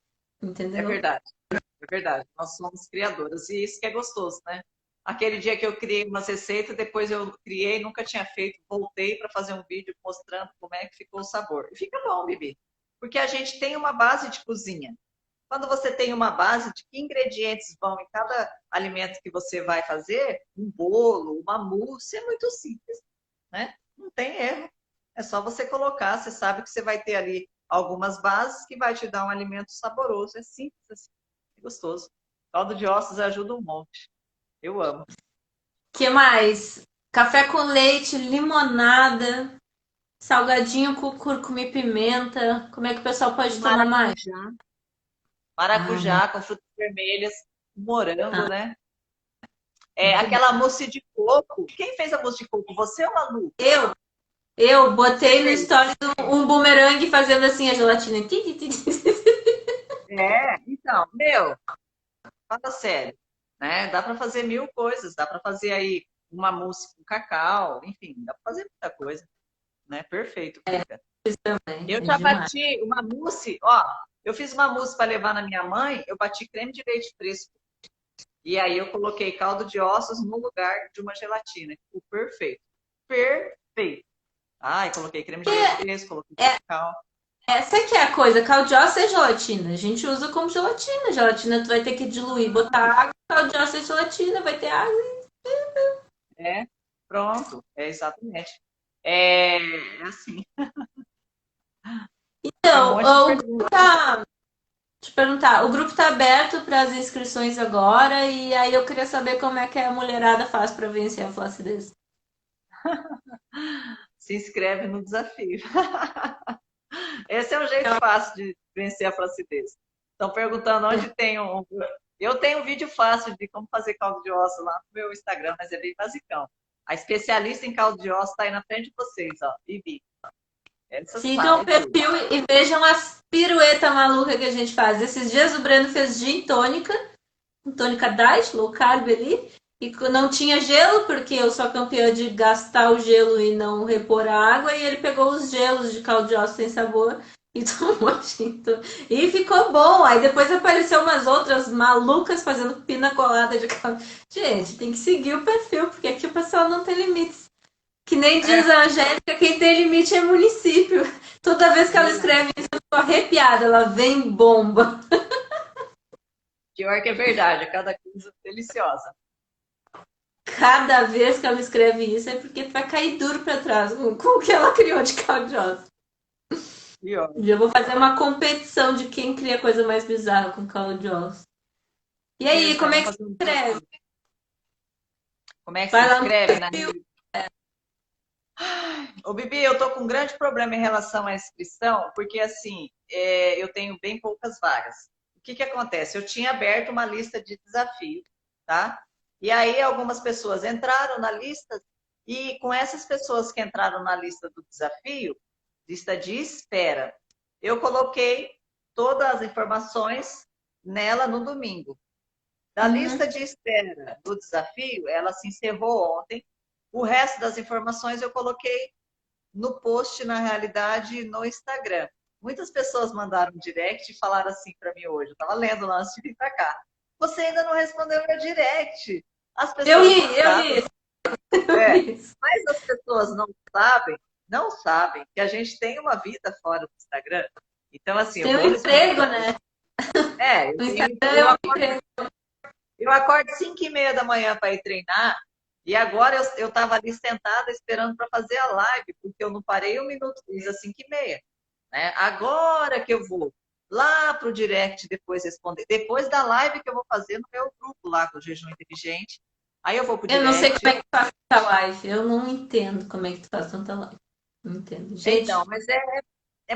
É entendeu? verdade, é verdade. Nós somos criadoras. E isso que é gostoso, né? Aquele dia que eu criei uma receita, depois eu criei, nunca tinha feito, voltei para fazer um vídeo mostrando como é que ficou o sabor. E fica bom, Bibi. Porque a gente tem uma base de cozinha. Quando você tem uma base de que ingredientes vão em cada alimento que você vai fazer, um bolo, uma mousse, é muito simples, né? Não tem erro. É só você colocar, você sabe que você vai ter ali algumas bases que vai te dar um alimento saboroso. É simples assim, é gostoso. Caldo de ossos ajuda um monte. Eu amo. Que mais? Café com leite, limonada, salgadinho com cúrcuma e pimenta. Como é que o pessoal O pode tomar mais? maracujá, Ah, maracujá com frutas vermelhas, morango, ah, né? É muito bom. aquela mousse de coco. Quem fez a mousse de coco? Você ou Manu? Eu, eu Você botei no fez? stories um bumerangue fazendo assim a gelatina. Então, meu, fala sério, né? Dá para fazer mil coisas, dá para fazer aí uma mousse com cacau, enfim, dá para fazer muita coisa, né? Perfeito, fica. Também, Eu é já demais. bati uma mousse, ó, eu fiz uma mousse para levar na minha mãe, eu bati creme de leite fresco. E aí eu coloquei caldo de ossos no lugar de uma gelatina. Ficou perfeito. Perfeito. Ai, coloquei creme de leite fresco, coloquei É, cacau. Essa que é a coisa, caldo de ossos é gelatina. A gente usa como gelatina. Gelatina tu vai ter que diluir, botar água, caldo de ossos é gelatina, vai ter água. É, pronto, é exatamente. É assim, é um Então, monte de o grupo perguntas. tá. Deixa eu perguntar, o grupo tá aberto para as inscrições agora e aí eu queria saber como é que a mulherada faz para vencer a flacidez. Se inscreve no desafio. Esse é um jeito fácil de vencer a flacidez. Estão perguntando onde tem um. Eu tenho um vídeo fácil de como fazer caldo de osso lá no meu Instagram, mas é bem basicão. A especialista em caldo de osso está aí na frente de vocês, ó, Bibi. Essa Sigam o sabe tudo. perfil e vejam as piruetas malucas que a gente faz. Esses dias o Breno fez gin tônica diet, low carb ali, e não tinha gelo, porque eu sou campeã de gastar o gelo e não repor a água, e ele pegou os gelos de caldo de ossos sem sabor e tomou gin tônica. E ficou bom. Aí depois apareceu umas outras malucas fazendo pina colada de caldo. Gente, tem que seguir o perfil, porque aqui o pessoal não tem limites. Que nem diz É, a Angélica, quem tem limite é município. Toda vez que ela escreve isso, eu fico arrepiada. Ela vem bomba. pior que é verdade, é cada coisa deliciosa. Cada vez que ela escreve isso é porque tu vai cair duro pra trás com o que ela criou de caldo. Pior. Já vou fazer uma competição de quem cria coisa mais bizarra com caldo de ossos. E aí, Isso, como é vamos que se fazer um escreve? desafio. Como é que se Vai lá no inscreve na perfil. Ô, Bibi, eu tô com um grande problema em relação à inscrição, porque assim, eu tenho bem poucas vagas. O que que acontece? Eu tinha aberto uma lista de desafio, tá? E aí algumas pessoas entraram na lista e com essas pessoas que entraram na lista do desafio, lista de espera, eu coloquei todas as informações nela no domingo. Da Uhum. lista de espera do desafio, ela se encerrou ontem. O resto das informações eu coloquei no post, na realidade, no Instagram. Muitas pessoas mandaram um direct e falaram assim para mim hoje. Eu estava lendo lá antes de vir para cá. Você ainda não respondeu meu direct. As Eu pessoas li, não eu sabem. li, eu É, li. mas as pessoas não sabem que a gente tem uma vida fora do Instagram. Então, assim, eu Tem um vou responder emprego, todo. né? É, O Instagram é um emprego. eu acordo 5h30 da manhã para ir treinar. E agora eu estava ali sentada esperando para fazer a live, porque eu não parei um minuto, fiz às 5h30. Né? Agora que eu vou lá para o direct depois responder, depois da live que eu vou fazer no meu grupo lá com o Jejum Inteligente, aí eu vou para o Eu não sei como direct. é que tu faz tanta live. Eu não entendo como é que tu faz tanta live. Não entendo. Então, Gente, mas é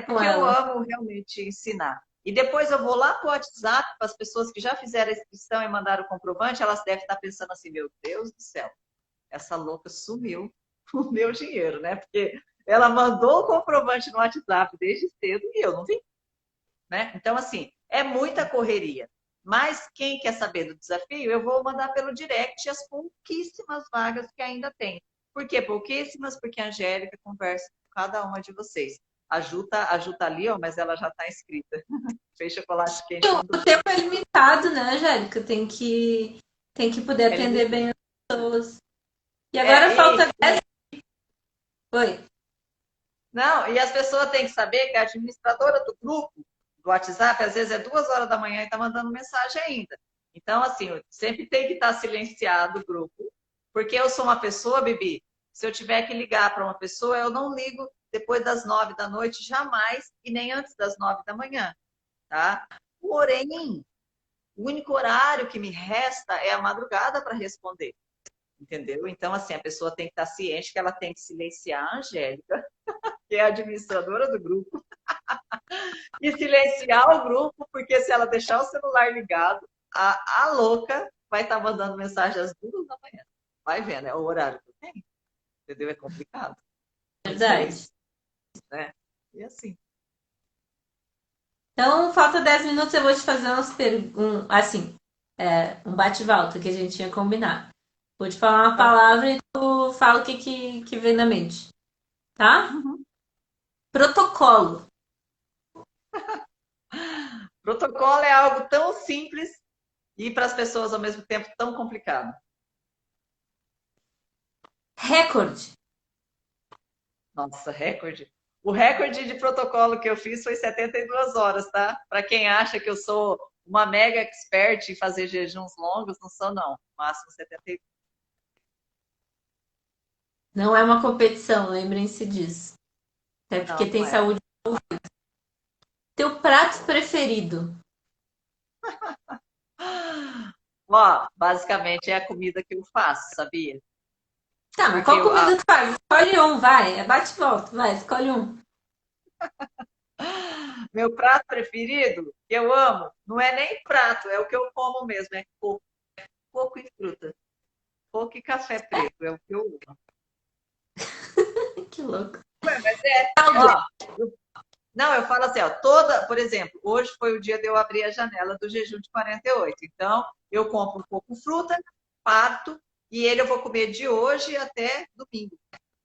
com porque eu ela. amo realmente ensinar. E depois eu vou lá para o WhatsApp, para as pessoas que já fizeram a inscrição e mandaram o comprovante, elas devem estar pensando assim, meu Deus do céu, essa louca sumiu o meu dinheiro, né? Porque ela mandou o comprovante no WhatsApp desde cedo e eu não vi. Né? Então, assim, é muita correria. Mas quem quer saber do desafio, eu vou mandar pelo direct as pouquíssimas vagas que ainda tem. Por quê? Pouquíssimas, porque a Angélica conversa com cada uma de vocês. A Ju tá ali, ó, mas ela já está inscrita. Fez chocolate quente com O tempo é limitado, né, Angélica? Tem que poder é atender limitado. bem as pessoas. E agora É, falta 10. Oi. não, e as pessoas têm que saber que a administradora do grupo do WhatsApp, às vezes é 2 horas da manhã e está mandando mensagem ainda. Então, assim, sempre tem que estar silenciado o grupo, porque eu sou uma pessoa, Bibi, se eu tiver que ligar para uma pessoa, eu não ligo depois das 9 da noite, jamais, e nem antes das 9 da manhã, tá? Porém, o único horário que me resta é a madrugada para responder, entendeu? Então, assim, a pessoa tem que estar ciente que ela tem que silenciar a Angélica, que é a administradora do grupo, e silenciar o grupo, porque se ela deixar o celular ligado, a louca vai estar mandando mensagem às 2 da manhã. Vai vendo, é o horário que eu tenho, entendeu? É complicado. Mas é Verdade. isso, né? E assim. Então, falta 10 minutos, eu vou te fazer umas perguntas, assim, um bate-volta que a gente tinha combinado. Vou te falar uma Tá bom. palavra e tu fala o que vem na mente, tá? Uhum. Protocolo. Protocolo é algo tão simples e para as pessoas ao mesmo tempo tão complicado. Recorde. Nossa, recorde. O recorde de protocolo que eu fiz foi 72 horas, tá? Para quem acha que eu sou uma mega expert em fazer jejuns longos, não sou não. Máximo 72. Não é uma competição, lembrem-se disso. Até Não, porque não tem é. saúde. Teu prato preferido? Ó, basicamente é a comida que eu faço, sabia? Tá, mas Porque qual comida tu faz? Escolhe um, vai. É bate e volta, vai, escolhe um. meu prato preferido, que eu amo, não é nem prato, é o que eu como mesmo, é coco, coco e fruta. Coco e café preto, é o que eu amo. Que louco. Ué, mas é, Caldo. ó, não, eu falo assim, ó, toda, por exemplo, hoje foi o dia de eu abrir a janela do jejum de 48. Então, eu compro um pouco de fruta, parto, e ele eu vou comer de hoje até domingo,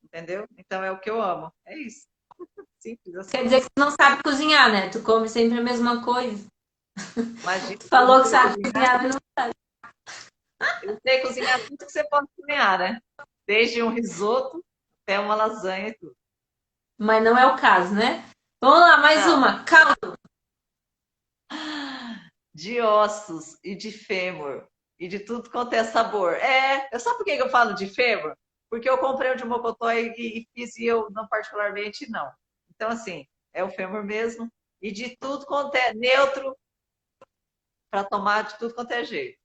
entendeu? Então é o que eu amo. É isso. Simples assim. Quer dizer que tu não sabe cozinhar, né? Tu come sempre a mesma coisa. Imagina, Tu eu não falou que sei sabe cozinhar. cozinhar, mas não sabe. Eu sei cozinhar tudo que você pode cozinhar, né? Desde um risoto até uma lasanha e tudo. Mas não é o caso, né? Vamos lá, mais Não, uma. Caldo. de ossos e de fêmur e de tudo quanto é sabor. Sabe por que eu falo de fêmur? Porque eu comprei o de mocotó e fiz e eu não particularmente não. Então assim, é o fêmur mesmo e de tudo quanto é neutro para tomar de tudo quanto é jeito.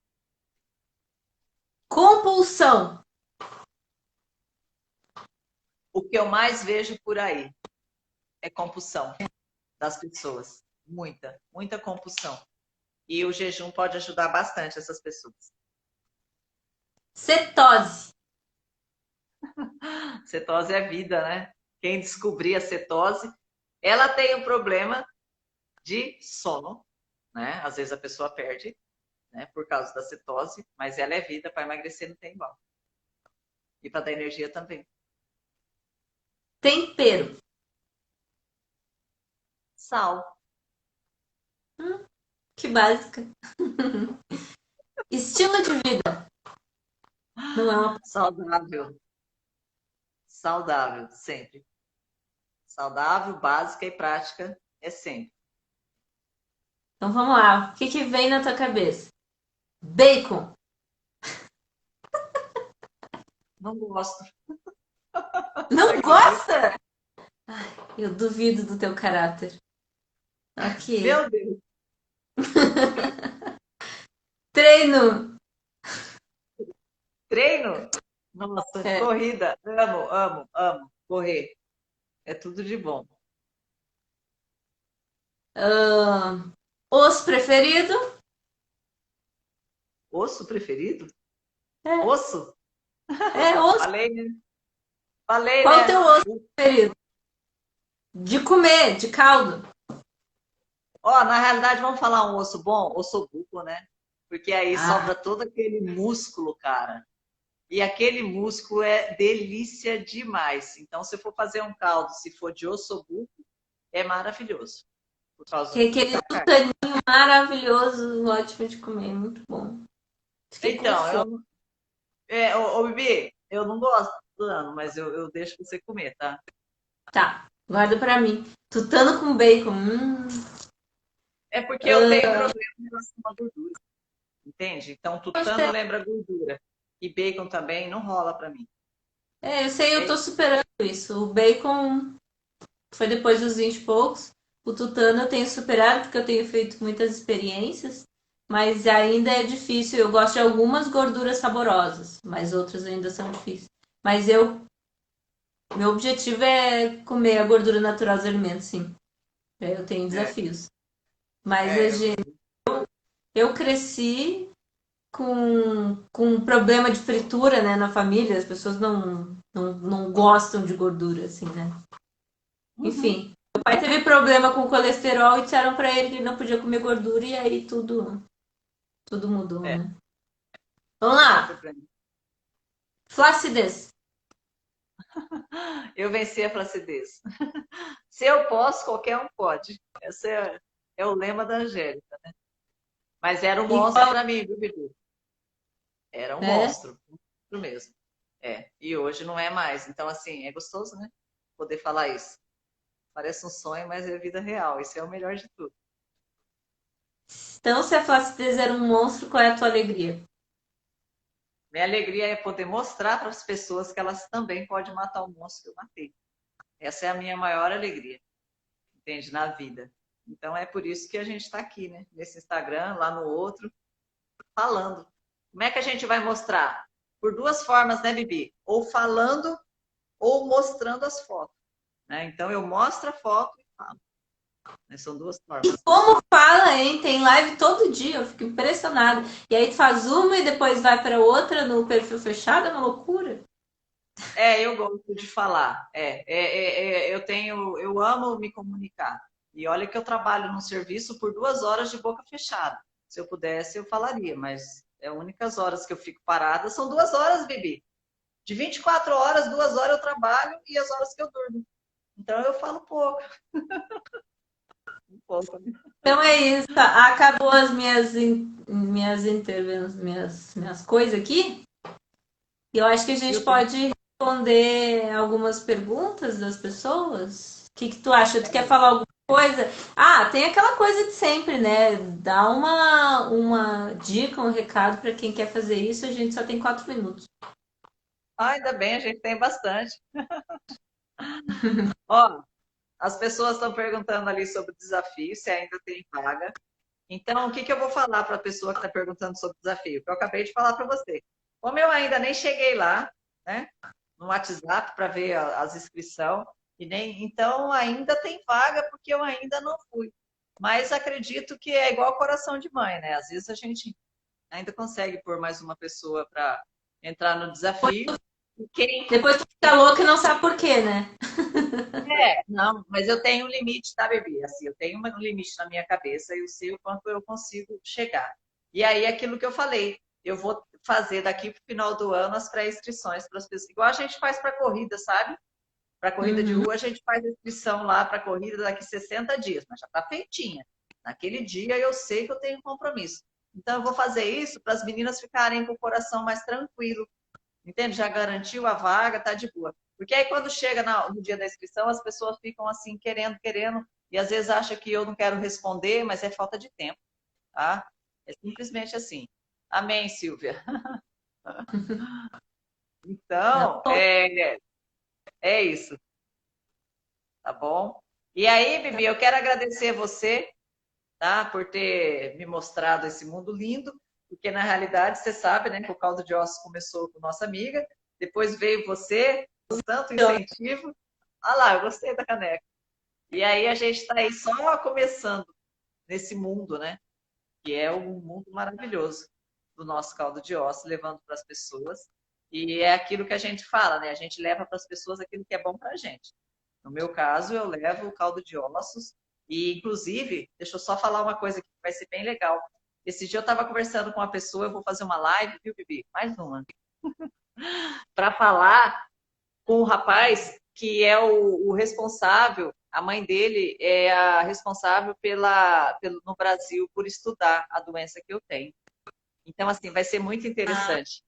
Compulsão. O que eu mais vejo por aí é compulsão das pessoas, muita, muita compulsão. E o jejum pode ajudar bastante essas pessoas. Cetose. Cetose é vida, né? Quem descobrir a cetose, ela tem um problema de sono, né? Às vezes a pessoa perde, né, por causa da cetose, mas ela é vida, para emagrecer não tem igual. E para dar energia também. Tempero. Sal. Que básica. Estilo de vida. Não é uma. Saudável. Saudável, sempre. Saudável, básica e prática é sempre. Então vamos lá. O que, que vem na tua cabeça? Bacon. Não gosto. Você Não acredita? gosta? Eu duvido do teu caráter. Ok. Meu Deus. Treino. Treino? Nossa, É. corrida. Amo, amo, amo. Correr. É tudo de bom. Os preferido? Osso preferido? É, Osso? é osso. Falei, né? Falei, Qual o teu né? osso preferido? De comer, de caldo. Ó, na realidade, vamos falar um osso bom? Ossobuco, né? Porque aí Ah, sobra todo aquele músculo, cara. E aquele músculo é delícia demais. Então, se for fazer um caldo, se for de ossobuco, é maravilhoso. Por que causa é aquele da carne. tutaninho maravilhoso, ótimo de comer, muito bom. Fiquei com Então, fome. Bibi, eu não gosto do ano, mas eu deixo você comer, tá? Tá, guarda pra mim. Tutano com bacon. É porque eu tenho problema em relação à gordura, entende? Então, tutano Gostei. lembra gordura. E bacon também não rola pra mim. É, eu sei, eu É tô superando isso. O bacon foi depois dos 20 e poucos. O tutano eu tenho superado porque eu tenho feito muitas experiências, mas ainda é difícil. Eu gosto de algumas gorduras saborosas, mas outras ainda são difíceis. Mas meu objetivo é comer a gordura natural dos alimentos, sim. Eu tenho É, desafios. Mas é, eu, eu cresci com um problema de fritura, né, na família. As pessoas não gostam de gordura, assim, né? Uhum. Enfim, meu pai teve problema com colesterol e disseram pra ele que ele não podia comer gordura e aí tudo mudou, É, né? Vamos esse é o lá. problema. Flacidez. Eu venci a flacidez. Se eu posso, qualquer um pode. Esse é o lema da Angélica. Mas era um E monstro qual para mim, viu, Bibi? Era é? um monstro mesmo. É, e hoje não é mais. Então, assim, é gostoso, né? Poder falar isso. Parece um sonho, mas é vida real. Isso é o melhor de tudo. Então, se a flacidez era um monstro, qual é a tua alegria? Minha alegria é poder mostrar para as pessoas que elas também podem matar o monstro que eu matei. Essa é a minha maior alegria, entende? Na vida. Então é por isso que a gente está aqui, né? Nesse Instagram, lá no outro, falando. Como é que a gente vai mostrar? Por duas formas, né, Bibi? Ou falando ou mostrando as fotos. Né? Então eu mostro a foto e falo. Né? São duas formas. Como fala, hein? Tem live todo dia, eu fico impressionada. E aí tu faz uma e depois vai para outra no perfil fechado, é uma loucura. Eu gosto de falar. Eu amo me comunicar. E olha que eu trabalho num serviço por 2 horas de boca fechada. Se eu pudesse, eu falaria, mas é as únicas horas que eu fico parada são 2 horas, Bibi. De 24 horas, 2 horas eu trabalho e as horas que eu durmo. Então eu falo pouco. Um pouco. Então é isso, acabou as minhas intervenções, minhas coisas aqui. E eu acho que a gente pode responder algumas perguntas das pessoas. O que tu acha? Tu quer falar alguma coisa? Ah, tem aquela coisa de sempre, né? Dá uma dica, um recado para quem quer fazer isso. A gente só tem 4 minutos. Ainda bem, a gente tem bastante. Ó, as pessoas estão perguntando ali sobre o desafio, se ainda tem vaga. Então, o que eu vou falar para a pessoa que está perguntando sobre o desafio? Que eu acabei de falar para você. Como eu ainda nem cheguei lá, né, no WhatsApp para ver as inscrições, então ainda tem vaga porque eu ainda não fui. Mas acredito que é igual coração de mãe, né? Às vezes a gente ainda consegue pôr mais uma pessoa para entrar no desafio. Depois tu fica louco e não sabe por quê, né? Não, mas eu tenho um limite, tá, bebê? Assim, eu tenho um limite na minha cabeça e eu sei o quanto eu consigo chegar. E aí, aquilo que eu falei, eu vou fazer daqui para o final do ano as pré-inscrições para as pessoas. Igual a gente faz para corrida, sabe? Para corrida de rua, a gente faz a inscrição lá para a corrida daqui 60 dias, mas já está feitinha. Naquele dia eu sei que eu tenho compromisso. Então, eu vou fazer isso para as meninas ficarem com o coração mais tranquilo. Entende? Já garantiu a vaga, tá de boa. Porque aí quando chega no dia da inscrição, as pessoas ficam assim, querendo, e às vezes acham que eu não quero responder, mas é falta de tempo, tá? É simplesmente assim. Amém, Silvia. Então, é isso, tá bom? E aí, Bibi, eu quero agradecer você, tá? Por ter me mostrado esse mundo lindo, porque na realidade, você sabe, né, que o caldo de ossos começou com nossa amiga, depois veio você, com tanto incentivo. Ah lá, eu gostei da caneca. E aí a gente está aí só começando nesse mundo, né? Que é um mundo maravilhoso do nosso caldo de ossos, levando para as pessoas. E é aquilo que a gente fala, né? A gente leva para as pessoas aquilo que é bom para a gente. No meu caso, eu levo o caldo de ossos. E, inclusive, deixa eu só falar uma coisa que vai ser bem legal. Esse dia eu estava conversando com uma pessoa, eu vou fazer uma live, viu, Bibi? Mais uma. Para falar com o rapaz que é o responsável, a mãe dele é a responsável no Brasil por estudar a doença que eu tenho. Então, assim, vai ser muito interessante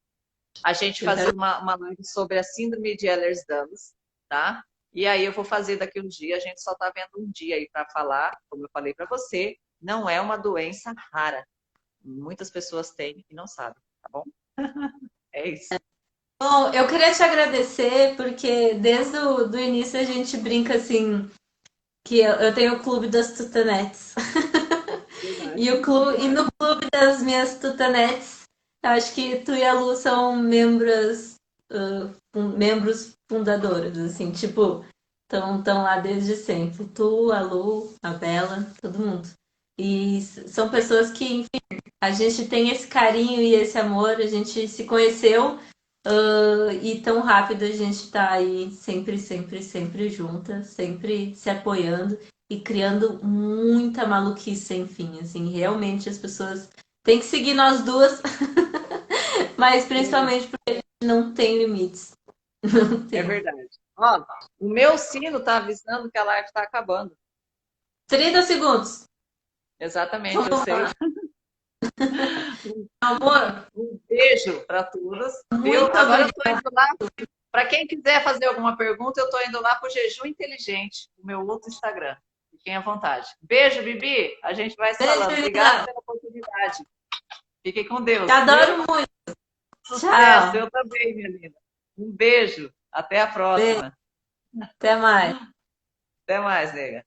a gente fazer uma live sobre a síndrome de Ehlers-Danlos, tá? E aí eu vou fazer daqui um dia, a gente só está vendo um dia aí para falar, como eu falei para você, não é uma doença rara. Muitas pessoas têm e não sabem, tá bom? É isso. Bom, eu queria te agradecer, porque desde o do início a gente brinca assim, que eu tenho o clube das tutanetes. E no clube das minhas tutanetes, acho que tu e a Lu são membros fundadores, assim, tipo, estão lá desde sempre. Tu, a Lu, a Bela, todo mundo. E são pessoas que, enfim, a gente tem esse carinho e esse amor, a gente se conheceu e tão rápido a gente tá aí sempre, sempre, sempre junta, sempre se apoiando e criando muita maluquice sem fim, assim, realmente as pessoas têm que seguir nós duas, mas principalmente porque a gente não tem limites. Não tem. É verdade. Ó, o meu sino tá avisando que a live está acabando. 30 segundos. Exatamente, eu sei. Amor, Um beijo para todas. muito Agora eu obrigada. estou indo lá Para quem quiser fazer alguma pergunta, eu estou indo lá para o Jejum Inteligente, o meu outro Instagram. Fiquem à vontade. Beijo, Bibi. A gente vai se Beijo, falando. Obrigada linda. pela oportunidade. Fiquem com Deus. Te adoro muito. Sucesso. Tchau. Eu também, minha linda. Um beijo. Até a Beijo. próxima. Até mais. Até mais, nega.